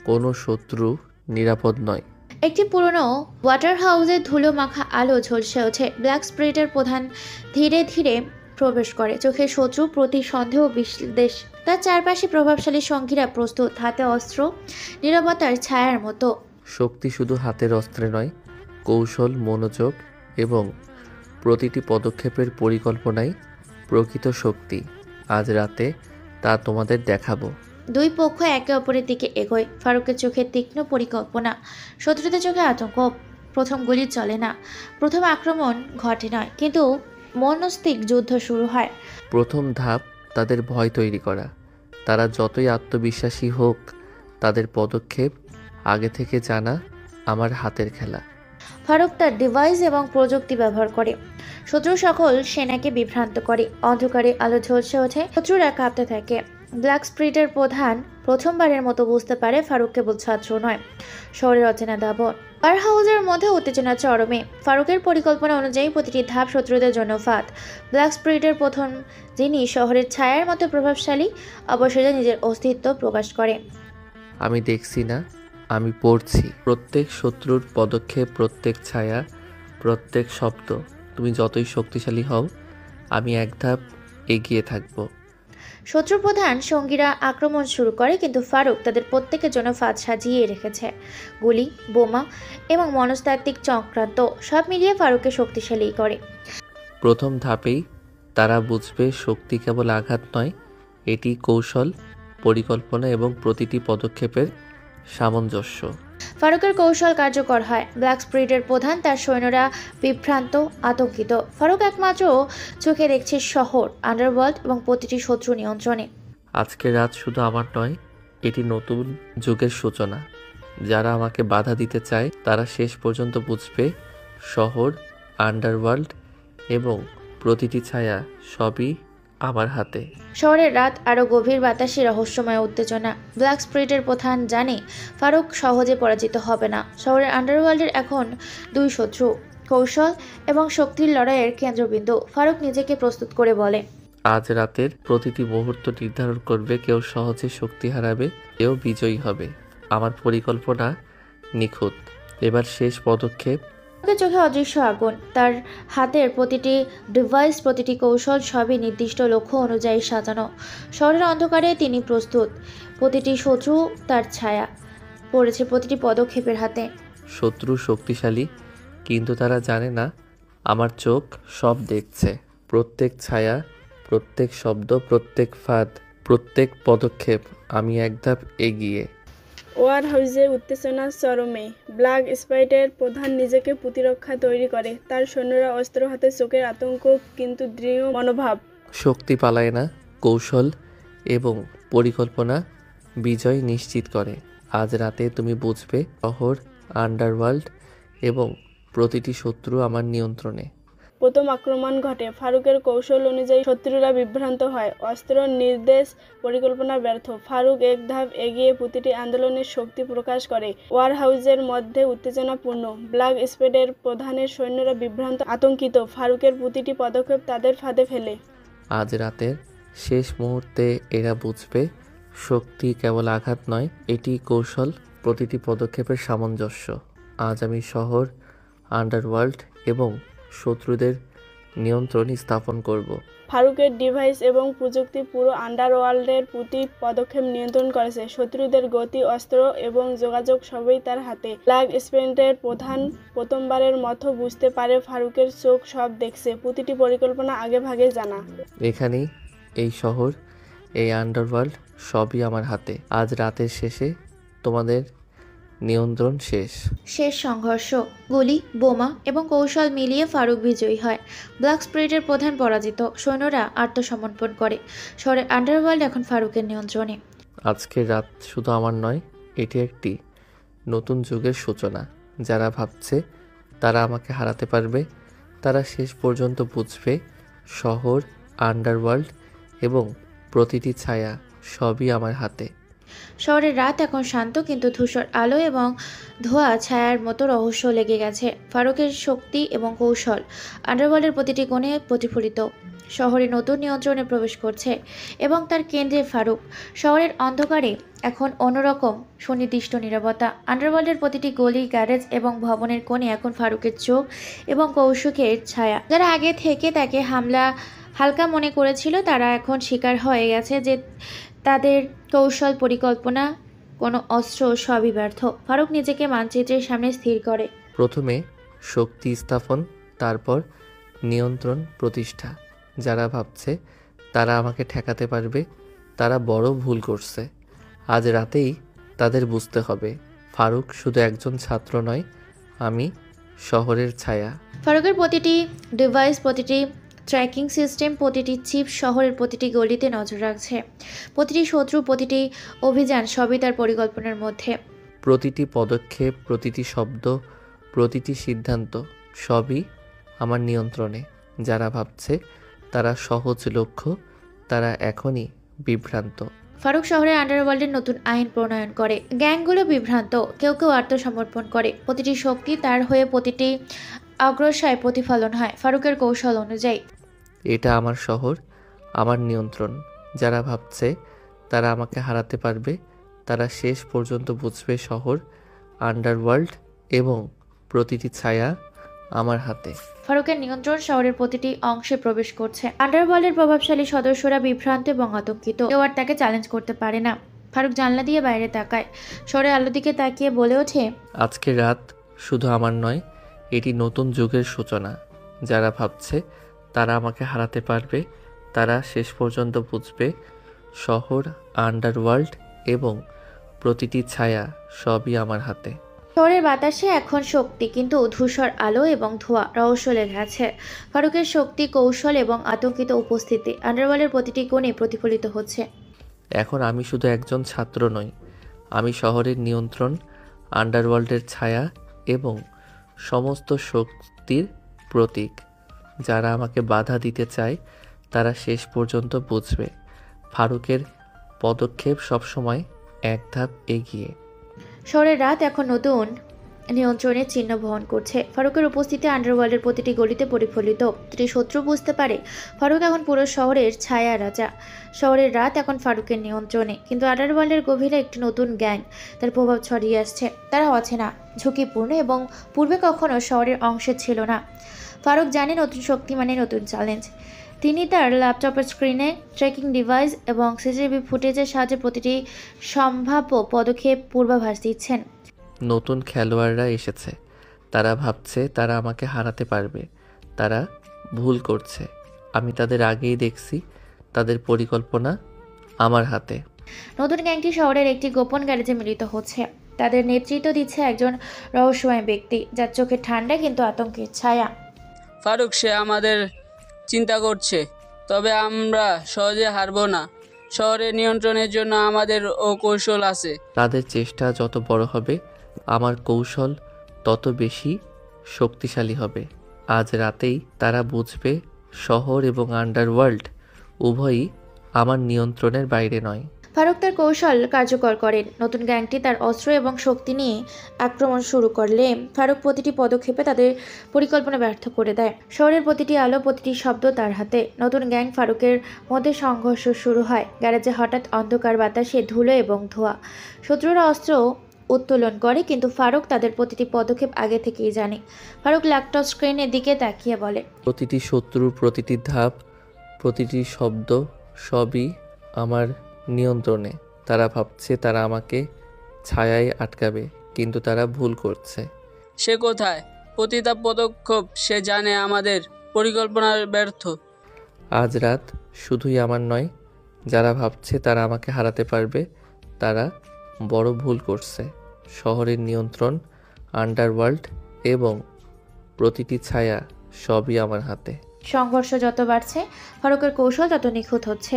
S2: কোনো শত্রু নিরাপদ নয়।
S1: একটি পুরনো ওয়াটার হাউসের ধুলো মাখা আলো ঝলসে ওঠে। ব্ল্যাক স্পিরিটের প্রধান ধীরে ধীরে প্রবেশ করে। চোখে শত্রু, প্রতি সন্দেহ, বিদ্বেষ। তার চারপাশে প্রভাবশালী সঙ্গীরা প্রস্তুত, হাতে অস্ত্র, নীরবতার ছায়ার মতো।
S2: শক্তি শুধু হাতের অস্ত্রে নয়, কৌশল, মনোযোগ এবং প্রতিটি পদক্ষেপের পরিকল্পনাই প্রকৃত শক্তি। আজ রাতে তা তোমাদের দেখাবো।
S1: দুই পক্ষ একে অপরের দিকে এগোয়। ফারুকের চোখে তীক্ষ্ণ পরিকল্পনা, শত্রুদের চোখে আতঙ্ক। প্রথম গুলি চলে না, প্রথম আক্রমণ ঘটে নয়, কিন্তু মনস্তিক যুদ্ধ শুরু হয়।
S2: প্রথম ধাপ তাদের ভয় তৈরি করা। তারা যতই আত্মবিশ্বাসী হোক, তাদের পদক্ষেপ আগে থেকে জানা আমার হাতের খেলা।
S1: ফারুক তার ডিভাইস এবং প্রযুক্তি ব্যবহার করে শত্রু সকল সেনাকে বিভ্রান্ত করে। অন্ধকারে আলো ঝলসে ওঠে, শত্রুরা কাঁপতে থাকে। ব্ল্যাক স্প্রিটের প্রধান প্রথমবারের মতো বুঝতে পারে ফারুক কেবল ছাত্র নয়, শহরের অচেনা দাবর। পার হাউসের মধ্যে উত্তেজনা চরমে। ফারুকের পরিকল্পনা অনুযায়ী প্রতিটি ধাপ শত্রুদের জন্য ফাঁদ। ব্ল্যাক স্প্রিটের প্রথম, যিনি শহরের ছায়ার মতো প্রভাবশালী, অবশেষে নিজের অস্তিত্ব প্রকাশ করে।
S2: আমি দেখছি না, আমি পড়ছি। প্রত্যেক শত্রুর পদক্ষেপ, প্রত্যেক ছায়া, প্রত্যেক শব্দ। তুমি যতই শক্তিশালী হও, আমি এক ধাপ এগিয়ে থাকবো।
S1: শত্রু প্রধান সঙ্গীরা আক্রমণ শুরু করে, কিন্তু ফারুক তাদের প্রত্যেকের জন্য ফাঁদ সাজিয়ে রেখেছে। গুলি, বোমা এবং মনস্তাত্ত্বিক চক্রান্ত সব মিলিয়ে ফারুককে শক্তিশালী করে।
S2: প্রথম ধাপেই তারা বুঝবে শক্তি কেবল আঘাত নয়, এটি কৌশল, পরিকল্পনা এবং প্রতিটি পদক্ষেপের সামঞ্জস্য।
S1: ফারুকের কৌশল কার্যকর হয়। ব্ল্যাক স্প্রিটের প্রধান, তার সৈন্যরা বিভ্রান্ত, আতঙ্কিত। ফারুক একমাত্র চোখে দেখছে শহর, আন্ডারওয়ার্ল্ড এবং প্রতিটি শত্রু নিয়ন্ত্রণে।
S2: আজকের রাত শুধু আমার নয়, এটি নতুন যুগের সূচনা। যারা আমাকে বাধা দিতে চায়, তারা শেষ পর্যন্ত বুঝবে শহর, আন্ডারওয়ার্ল্ড এবং প্রতিটি ছায়া সবই আমার হাতে।
S1: শহরের রাত আরো গভীর, বাতাসে রহস্যময় উত্তেজনা। ব্ল্যাক স্প্রিটের প্রধান জানে ফারুক সহজে পরাজিত হবে না। শহরের আন্ডারওয়ার্ল্ডের এখন দুই শত্রু, কৌশল এবং শক্তির লড়াইয়ের কেন্দ্রবিন্দু। ফারুক নিজেকে প্রস্তুত করে বলে,
S2: আজ রাতের প্রতিটি মুহূর্ত নির্ধারণ করবে কেউ সহজে শক্তি হারাবে, কেউ বিজয়ী হবে। আমার পরিকল্পনা নিখুঁত। এবার শেষ পদক্ষেপ।
S1: চোখে অদৃশ্য আগুন, তার হাতের প্রতিটি ডিভাইস, প্রতিটি কৌশল সবই নির্দিষ্ট লক্ষ্য অনুযায়ী সাজানো। শহরের অন্ধকারে তিনি প্রস্তুত। প্রতিটি শত্রু তার ছায়া পড়েছে প্রতিটি পদক্ষেপের হাতে।
S2: শত্রু শক্তিশালী, কিন্তু তারা জানে না আমার চোখ সব দেখছে। প্রত্যেক ছায়া, প্রত্যেক শব্দ, প্রত্যেক ফাঁদ, প্রত্যেক পদক্ষেপ। আমি এক ধাপ এগিয়ে।
S8: ওয়ার হাউসে উত্তেজনা চরমে। ব্ল্যাক স্প্রাইটের প্রধান নিজেকে প্রতিরক্ষা তৈরি করে। তার সৈন্যরা অস্ত্র হাতে, চোখের আতঙ্ক কিন্তু দৃঢ় মনোভাব।
S2: শক্তি পালায় না, কৌশল এবং পরিকল্পনা বিজয় নিশ্চিত করে। আজ রাতে তুমি বুঝবে শহর, আন্ডারওয়ার্ল্ড এবং প্রতিটি শত্রু আমার নিয়ন্ত্রণে।
S8: প্রথম আক্রমণ ঘটে। ফারুকের কৌশল অনুযায়ী শত্রুরা বিভ্রান্ত হয়। অস্ত্র, নির্দেশ, পরিকল্পনা ব্যর্থ। ফারুক এক ধাপ এগিয়ে প্রতিটি আন্দোলনের শক্তি প্রকাশ করে। ওয়ার হাউসের মধ্যে উত্তেজনাপূর্ণ। ব্ল্যাক স্প্রিটের প্রধানের সৈন্যরা বিভ্রান্ত, আতঙ্কিত। ফারুকের প্রতিটি পদক্ষেপ তাদের ফাঁদে ফেলে।
S2: আজ রাতের শেষ মুহূর্তে এরা বুঝবে শক্তি কেবল আঘাত নয়, এটি কৌশল, প্রতিটি পদক্ষেপের সামঞ্জস্য। আজ আমি শহর, আন্ডারওয়ার্ল্ড এবং শত্রুদের নিয়ন্ত্রণ স্থাপন করব।
S8: ফারুকের ডিভাইস এবং প্রযুক্তি পুরো আন্ডারওয়ার্ল্ডের প্রতি পদক্ষেপ নিয়ন্ত্রণ করেছে। শত্রুদের গতি, অস্ত্র এবং যোগাযোগ সবই তার হাতে। ব্ল্যাক স্প্রিটের প্রধান প্রথমবারের মতো বুঝতে পারে ফারুকের চোখ সব দেখছে, প্রতিটি পরিকল্পনা আগে ভাগে জানা।
S2: এখানেই এই শহর, এই আন্ডারওয়ার্ল্ড সবই আমার হাতে। আজ রাতের শেষে তোমাদের নিয়ন্ত্রণ শেষ।
S1: শেষ সংঘর্ষ, গুলি, বোমা এবং কৌশল মিলিয়ে ফারুক বিজয়ী হয়। ব্ল্যাক স্প্রিটের প্রধান পরাজিত, সৈন্যরা আত্মসমর্পণ করে। শহরের আন্ডারওয়ার্ল্ড এখন ফারুকের নিয়ন্ত্রণে।
S2: আজকের রাত শুধু আমার নয়, এটি একটি নতুন যুগের সূচনা। যারা ভাবছে তারা আমাকে হারাতে পারবে, তারা শেষ পর্যন্ত বুঝবে শহর, আন্ডারওয়ার্ল্ড এবং প্রতিটি ছায়া সবই আমার হাতে।
S1: শহরের রাত এখন শান্ত, কিন্তু ধূসর আলো এবং ধোয়া ছায়ার মতো রহস্য লেগে গেছে। ফারুকের শক্তি এবং কৌশল আন্ডারওয়ার্ল্ডের প্রতিটি কোণে প্রতিফলিত। শহরে নতুন নিয়ন্ত্রণে প্রবেশ করছে এবং তার কেন্দ্রে ফারুক। শহরের অন্ধকারে এখন অন্যরকম সুনির্দিষ্ট নীরবতা। আন্ডারওয়ার্ল্ডের প্রতিটি গলি, গ্যারেজ এবং ভবনের কোণে এখন ফারুকের চোখ এবং কৌশলের ছায়া। যারা আগে থেকে তাকে হালকা মনে করেছিল, তারা এখন শিকার হয়ে গেছে যে তাদের কৌশল, পরিকল্পনা, কোনো অস্ত্র সবই ব্যর্থ। ফারুক নিজেকে মানচিত্রের সামনে স্থির করে।
S2: প্রথমে শক্তি স্থাপন, তারপর নিয়ন্ত্রণ প্রতিষ্ঠা। যারা ভাবছে তারা আমাকে ঠেকাতে পারবে, তারা বড় ভুল করছে। আজ রাতেই তাদের বুঝতে হবে ফারুক শুধু একজন ছাত্র নয়, আমি শহরের ছায়া।
S1: ফারুকের প্রতিটি ডিভাইস, প্রতিটি ট্র্যাকিং সিস্টেম, প্রতিটি চিপ শহরের প্রতিটি গলিতে নজর রাখছে। প্রতিটি শত্রু, প্রতিটি অভিযান সবই তার পরিকল্পনার মধ্যে।
S2: প্রতিটি পদক্ষেপ, প্রতিটি শব্দ, প্রতিটি সিদ্ধান্ত সবই আমার নিয়ন্ত্রণে। যারা ভাবছে তারা সহজ লক্ষ্য, তারা এখনই বিভ্রান্ত।
S1: ফারুক শহরের আন্ডারওয়ার্ল্ডের নতুন আইন প্রণয়ন করে। গ্যাংগুলো বিভ্রান্ত, কেউ কেউ আত্মসমর্পণ করে। প্রতিটি শক্তি তার হয়ে, প্রতিটি অগ্রসায় প্রতিফলন হয় ফারুকের কৌশল অনুযায়ী।
S2: এটা আমার শহর, আমার নিয়ন্ত্রণ। যারা ভাবছে তারা আমাকে হারাতে পারবে, তারা শেষ পর্যন্ত বুঝবে শহর, আন্ডারওয়ার্ল্ড এবং প্রতিটি ছায়া আমার হাতে।
S1: ফারুকের নিয়ন্ত্রণ শহরের প্রতিটি অংশে প্রবেশ করছে। আন্ডারওয়ার্ল্ডের প্রভাবশালী সদস্যরা বিভ্রান্ত এবং আতঙ্কিত, কেউ আর তাকে চ্যালেঞ্জ করতে পারে না। ফারুক জানলা দিয়ে বাইরে তাকায়, শহরের আলোর দিকে তাকিয়ে বলে ওঠে,
S2: আজকের রাত শুধু আমার নয়, এটি নতুন যুগের সূচনা। যারা ভাবছে তারা আমাকে হারাতে পারবে, তারা শেষ পর্যন্ত বুঝবে শহর, আন্ডারওয়ার্ল্ড এবং প্রতিটি ছায়া সবই আমার হাতে।
S1: শহরের বাতাসে এখন শক্তি, কিন্তু ধূসর আলো এবং ধোঁয়া, রহস্য লেগে আছে। ফারুকের শক্তি, কৌশল এবং আতঙ্কিত উপস্থিতি আন্ডারওয়ার্ল্ডের প্রতিটি কোণে প্রতিফলিত হচ্ছে।
S2: এখন আমি শুধু একজন ছাত্র নই, আমি শহরের নিয়ন্ত্রণ, আন্ডারওয়ার্ল্ডের ছায়া এবং সমস্ত শক্তির প্রতীক। যারা আমাকে বাধা দিতে চায় তারা শেষ পর্যন্ত বুঝবে ফারুকের পদক্ষেপ সবসময় এক ধাপ এগিয়ে।
S1: শহরের রাত এখন নতুন নিয়ন্ত্রণের চিহ্ন বহন করছে। ফারুকের উপস্থিতি আন্ডারওয়ার্ল্ডের প্রতিটি গলিতে পরিফলিত। প্রতিটি শত্রু বুঝতে পারে ফারুক এখন পুরো শহরের ছায়া রাজা। শহরের রাত এখন ফারুকের নিয়ন্ত্রণে, কিন্তু আন্ডারওয়ার্ল্ডের গভীরে একটি নতুন গ্যাং তার প্রভাব ছড়িয়ে আসছে। তারা অচেনা, ঝুঁকিপূর্ণ এবং পূর্বে কখনো শহরের অংশে ছিল না। ফারুক জানে নতুন শক্তি মানে নতুন চ্যালেঞ্জ। তিনি তার ল্যাপটপের স্ক্রিনে ট্র্যাকিং ডিভাইস এবং সিসিটিভি ফুটেজের সাহায্যে প্রতিটি সম্ভাব্য পদক্ষেপ পূর্বাভাস দিচ্ছেন।
S2: নতুন খেলোয়াড়রা এসেছে, তারা ভাবছে তারা আমাকে হারাতে পারবে, তারা ভুল করছে। আমি তাদের আগেই দেখছি, তাদের পরিকল্পনা আমার হাতে।
S1: নতুন গ্যাংটি শহরের একটি গোপন গ্যারেজে মিলিত হচ্ছে। তাদের নেতৃত্ব দিচ্ছে একজন রহস্যময় ব্যক্তি, যার চোখে ঠান্ডা কিন্তু আতঙ্কের ছায়া।
S16: ফারুক, সে আমাদের চিন্তা করছে, তবে আমরা সহজে হারবো না। শহরের নিয়ন্ত্রণের জন্য আমাদের ও কৌশল আছে।
S2: তাদের চেষ্টা যত বড় হবে, আমার কৌশল তত বেশি শক্তিশালী হবে। আজ রাতেই তারা বুঝবে শহর এবং আন্ডারওয়ার্ল্ড উভয়ই আমার নিয়ন্ত্রণের বাইরে নয়।
S1: ফারুক তার কৌশল কার্যকর করেন। নতুন গ্যাংটি তার অস্ত্র এবং শক্তি নিয়ে আক্রমণ শুরু করলে ফারুক প্রতিটি পদক্ষেপে তাদের পরিকল্পনা ব্যর্থ করে দেয়। শহরের প্রতিটি আলো, প্রতিটি শব্দ তার হাতে। নতুন গ্যাং ফারুকের মধ্যে সংঘর্ষ শুরু হয়। গ্যারেজে হঠাৎ অন্ধকার, বাতাসে ধুলো এবং ধোঁয়া। শত্রুরা অস্ত্র উত্তোলন করে, কিন্তু ফারুক তাদের প্রতিটি পদক্ষেপ আগে থেকেই জানে। ফারুক ল্যাপটপ স্ক্রিনের দিকে তাকিয়ে বলে,
S2: প্রতিটি শত্রুর প্রতিটি ধাপ, প্রতিটি শব্দ সবই আমার নিয়ন্ত্রণে। তারা ভাবছে তারা আমাকে ছায়ায় আটকাবে, কিন্তু তারা ভুল করছে।
S16: সে কোথায়? প্রতিটা পদক্ষেপ সে জানে আমাদের পরিকল্পনার ব্যর্থ।
S2: আজ রাত শুধুই আমার নয়, যারা ভাবছে তারা আমাকে হারাতে পারবে, তারা বড় ভুল করছে। শহরের নিয়ন্ত্রণ, আন্ডারওয়ার্ল্ড এবং প্রতিটি ছায়া সবই আমার হাতে।
S1: সংঘর্ষ যত বাড়ছে, ফারুকের কৌশল তত নিখুঁত হচ্ছে।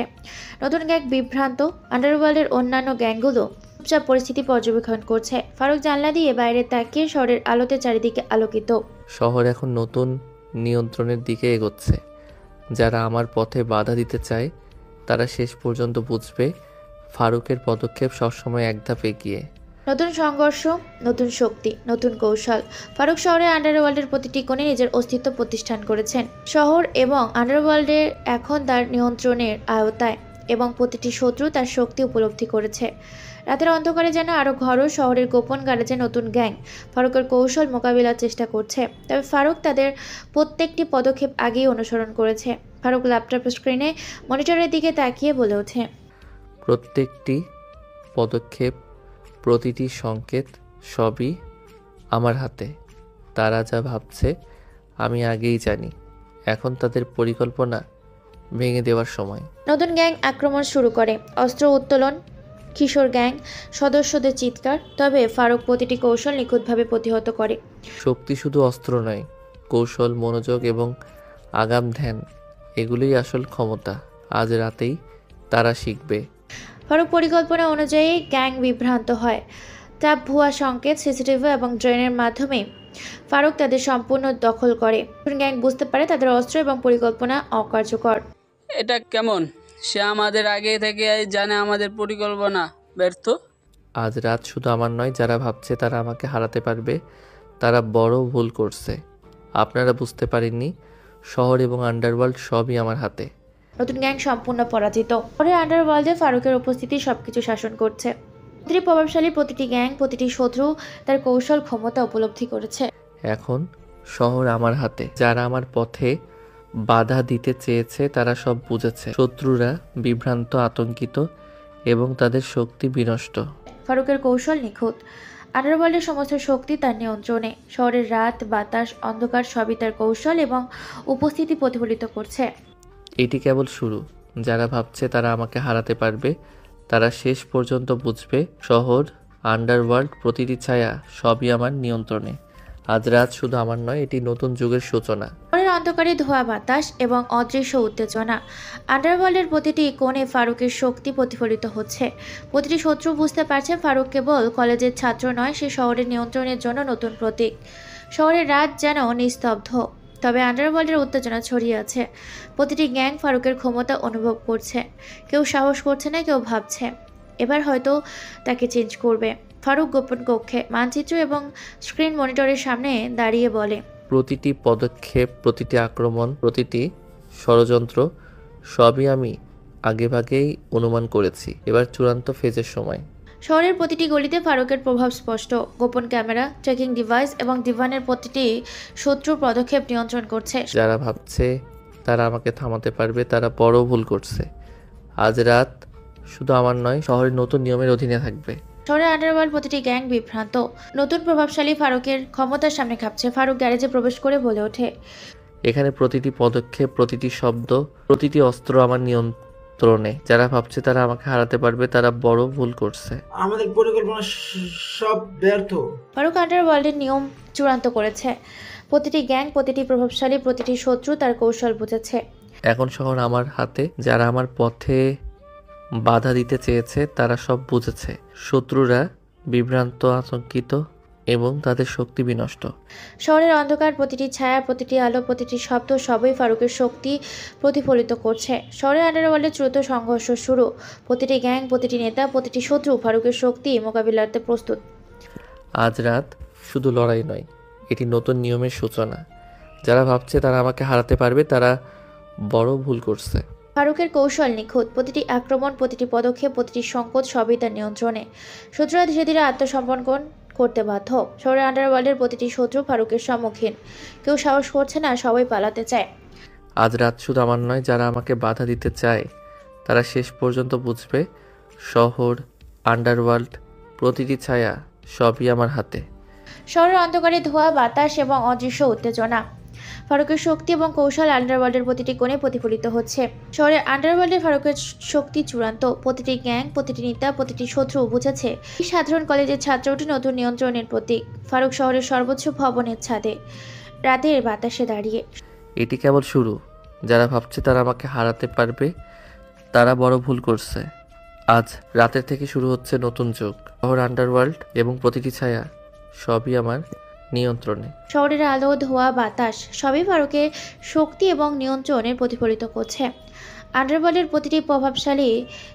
S1: নতুন গ্যাং বিভ্রান্ত, আন্ডারওয়ার্ল্ডের অন্যান্য গ্যাংগুলো চুপচাপ পরিস্থিতি পর্যবেক্ষণ করছে। ফারুক জানলা দিয়ে বাইরে তাকিয়ে শহরের আলোতে চারিদিকে আলোকিত।
S2: শহর এখন নতুন নিয়ন্ত্রণের দিকে এগোচ্ছে। যারা আমার পথে বাধা দিতে চায় তারা শেষ পর্যন্ত বুঝবে ফারুকের পদক্ষেপ সবসময় এক ধাপ এগিয়ে।
S1: নতুন সংঘর্ষ, নতুন শক্তি, নতুন কৌশল। ফারুক শহরের আন্ডারওয়ার্ল্ডের প্রতিটি কোণে নিজের অস্তিত্ব প্রতিষ্ঠান করেছেন। শহর এবং আন্ডারওয়ার্ল্ডের এখন তার নিয়ন্ত্রণের আওতায় এবং প্রতিটি শত্রু তার শক্তি উপলব্ধি করেছে। রাতের অন্ধকারে যেন আরও ঘরও শহরের গোপন গ্যারেজে নতুন গ্যাং ফারুকের কৌশল মোকাবিলার চেষ্টা করছে। তবে ফারুক তাদের প্রত্যেকটি পদক্ষেপ আগেই অনুসরণ করেছে। ফারুক ল্যাপটপ স্ক্রিনে মনিটরের দিকে তাকিয়ে বলে ওঠে,
S2: প্রত্যেকটি পদক্ষেপ, প্রতিটি সংকেত সবই আমার হাতে। তারা যা ভাবছে আমি আগেই জানি। এখন তাদের পরিকল্পনা ভেঙে দেওয়ার সময়।
S1: নতুন গ্যাং আক্রমণ শুরু করে, অস্ত্র উত্তোলন, কিশোর গ্যাং সদস্যদের চিৎকার। তবে ফারুক প্রতিটি কৌশল নিখুঁতভাবে প্রতিহত করে।
S2: শক্তি শুধু অস্ত্র নয়, কৌশল, মনোযোগ এবং আগাম ধ্যান, এগুলোই আসল ক্ষমতা। আজ রাতেই তারা শিখবে।
S1: ফারুক পরিকল্পনা অনুযায়ী গ্যাং বিভ্রান্ত হয়। ট্যাপ, ভুয়া সংকেত, সিসিটিভি এবং ড্রোনের মাধ্যমে ফারুক তাদের সম্পূর্ণ দখল করে। গ্যাং বুঝতে পারে তাদের অস্ত্র এবং পরিকল্পনা অকার্যকর।
S16: এটা কেমন? সে আমাদের আগে থেকে জানে আমাদের পরিকল্পনা ব্যর্থ।
S2: আজ রাত শুধু আমার নয়, যারা ভাবছে তারা আমাকে হারাতে পারবে তারা বড় ভুল করছে। আপনারা বুঝতে পারেননি, শহর এবং আন্ডারওয়ার্ল্ড সবই আমার হাতে।
S1: নতুন গ্যাং সম্পূর্ণ পরাজিত। পরে আন্ডারওয়ার্ল্ডে ফারুকের উপস্থিতি সবকিছু শাসন করছে। প্রতিটি প্রভাবশালী, প্রতিটি গ্যাং, প্রতিটি শত্রু তার কৌশল, ক্ষমতা উপলব্ধি করেছে।
S2: এখন শহর আমার হাতে। যারা আমার পথে বাধা দিতে চেয়েছে তারা সব বুঝেছে। শত্রুরা বিভ্রান্ত, আতঙ্কিত এবং তাদের শক্তি বিনষ্ট।
S1: ফারুকের কৌশল নিখুঁত। আন্ডারওয়ার্ল্ডের সমস্ত শক্তি তার নিয়ন্ত্রণে। শহরের রাত, বাতাস, অন্ধকার সবই তার কৌশল এবং উপস্থিতি প্রতিফলিত করছে।
S2: এটি কেবল শুরু। যারা ভাবছে তারা আমাকে হারাতে পারবে তারা শেষ পর্যন্ত বুঝবে, শহর, আন্ডারওয়ার্ল্ড, প্রতিটি ছায়া সবই আমার নিয়ন্ত্রণে। আজ রাত শুধু আমার নয়, এটি নতুন যুগের সূচনা।
S1: শহরের অন্ধকারে ধোঁয়া, বাতাস এবং অদৃশ্য উত্তেজনা। আন্ডারওয়ার্ল্ডের প্রতিটি কোণে ফারুকের শক্তি প্রতিফলিত হচ্ছে। প্রতিটি শত্রু বুঝতে পারছে ফারুক কেবল কলেজের ছাত্র নয়, সে শহরের নিয়ন্ত্রণের জন্য নতুন প্রতীক। শহরের রাত যেন নিস্তব্ধ, তবে আন্ডারওয়ার্ল্ডের উত্তেজনা ছড়িয়ে আছে। প্রতিটি গ্যাং ফারুকের ক্ষমতা অনুভব করছে। কেউ সাহস করছে না, কেউ ভাবছে এবার হয়তো তাকে চেঞ্জ করবে। ফারুক গোপন কক্ষে মানচিত্র এবং স্ক্রিন মনিটরের সামনে দাঁড়িয়ে বলে,
S2: প্রতিটি পদক্ষেপ, প্রতিটি আক্রমণ, প্রতিটি ষড়যন্ত্র সবই আমি আগেভাগেই অনুমান করেছি। এবার চূড়ান্ত ফেজের সময়।
S1: শহরের প্রতিটি গলিতে ফারুকের প্রভাব স্পষ্ট। গোপন ক্যামেরা, ট্র্যাকিং ডিভাইস এবং ডিভানের প্রতিটি শত্রুর পদক্ষেপ নিয়ন্ত্রণ করছে।
S2: যারা ভাবছে তারা আমাকে থামাতে পারবে তারা বড় ভুল করছে। আজ রাত শুধু আমার নয়, শহরের নতুন নিয়মের অধীনে থাকবে।
S1: শহরের আন্ডারওয়ার্ল্ড প্রতিটি গ্যাং বিভ্রান্ত। নতুন প্রভাবশালী ফারুকের ক্ষমতার সামনে কাঁপছে। ফারুক গ্যারেজে প্রবেশ করে বলে ওঠে,
S2: এখানে প্রতিটি পদক্ষেপ, প্রতিটি শব্দ, প্রতিটি অস্ত্র আমার নিয়ন্ত্রণে। যারা ভাবছে তারা আমাকে হারাতে পারবে তারা বড় ভুল করছে।
S6: আমাদের পরিকল্পনা সব ব্যর্থ।
S1: ফারুক আন্ডারওয়ার্ল্ডের নিয়ম চূড়ান্ত করেছে। প্রতিটি গ্যাং, প্রতিটি প্রভাবশালী, প্রতিটি শত্রু তার কৌশল বুঝেছে।
S2: এখন শহর আমার হাতে। যারা আমার পথে বাধা দিতে চেয়েছে তারা সব বুঝেছে। শত্রুরা বিভ্রান্ত, আতঙ্কিত এবং তাদের শক্তি বিনষ্ট।
S1: শহরের অন্ধকার, প্রতিটি ছায়া, প্রতিটি আলো, প্রতিটি শব্দ সবই ফারুকের শক্তি প্রতিফলিত করছে। শহরের আন্ডারওয়ার্ল্ডের দ্রুত সংঘর্ষ শুরু। প্রতিটি গ্যাং, প্রতিটি নেতা, প্রতিটি শত্রু ফারুকের শক্তি মোকাবিলাতে প্রস্তুত।
S2: আজ রাত শুধু লড়াই নয়, এটি নতুন নিয়মের সূচনা। যারা ভাবছে তারা আমাকে হারাতে পারবে তারা বড় ভুল করছে।
S1: ফারুকের কৌশল নিখুঁত। প্রতিটি আক্রমণ, প্রতিটি পদক্ষেপ, প্রতিটি সংকট সবই তার নিয়ন্ত্রণে। শত্রুরা ধীরে ধীরে আত্মসমর্পণ করতে বাধ্য। শহরের আন্ডারওয়ার্ল্ডের প্রতিটি শত্রু ফারুকের সম্মুখীন। কেউ সাহস করছে না, সবাই পালাতে চায়।
S2: আজ রাত শুধু আমার নয়, যারা আমাকে বাধা দিতে চায় তারা শেষ পর্যন্ত বুঝবে, শহর, আন্ডারওয়ার্ল্ড, প্রতিটি ছায়া সবই আমার হাতে।
S1: শহরের অন্ধকারে ধোঁয়া, বাতাস এবং অদৃশ্য উত্তেজনা। ফারুকের শক্তি এবং কৌশল আন্ডারওয়ার্ল্ডের প্রতিটি কোণে প্রতিফলিত হচ্ছে। শহরের আন্ডারওয়ার্ল্ডে ফারুকের শক্তি চূড়ান্ত। প্রতিটি গ্যাং, প্রতিটি নেতা, প্রতিটি শত্রু বুঝেছে এই সাধারণ কলেজের ছাত্রটি নতুন নিয়ন্ত্রণের প্রতীক। ফারুক শহরের সর্বোচ্চ ভবনের ছাদে রাতের বাতাসে দাঁড়িয়ে।
S2: এটি কেবল শুরু। যারা ভাবছে তারা আমাকে হারাতে পারবে তারা বড় ভুল করছে। আজ রাতের থেকে শুরু হচ্ছে নতুন যুগ। শহর, আন্ডারওয়ার্ল্ড এবং প্রতিটি ছায়া সবই আমার নিয়ন্ত্রণে।
S1: শহরের আলো, ধোঁয়া, বাতাস সবই ফারুকের শক্তি এবং নিয়ন্ত্রণের প্রতিফলিত করছে। আন্ডারওয়ার্ল্ডের প্রতিটি প্রভাবশালী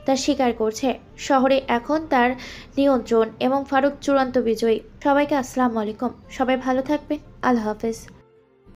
S1: তা স্বীকার করছে। শহরে এখন তার নিয়ন্ত্রণ এবং ফারুক চূড়ান্ত বিজয়ী। সবাইকে আসসালামু আলাইকুম। সবাই ভালো থাকবেন। আল্লাহ হাফেজ।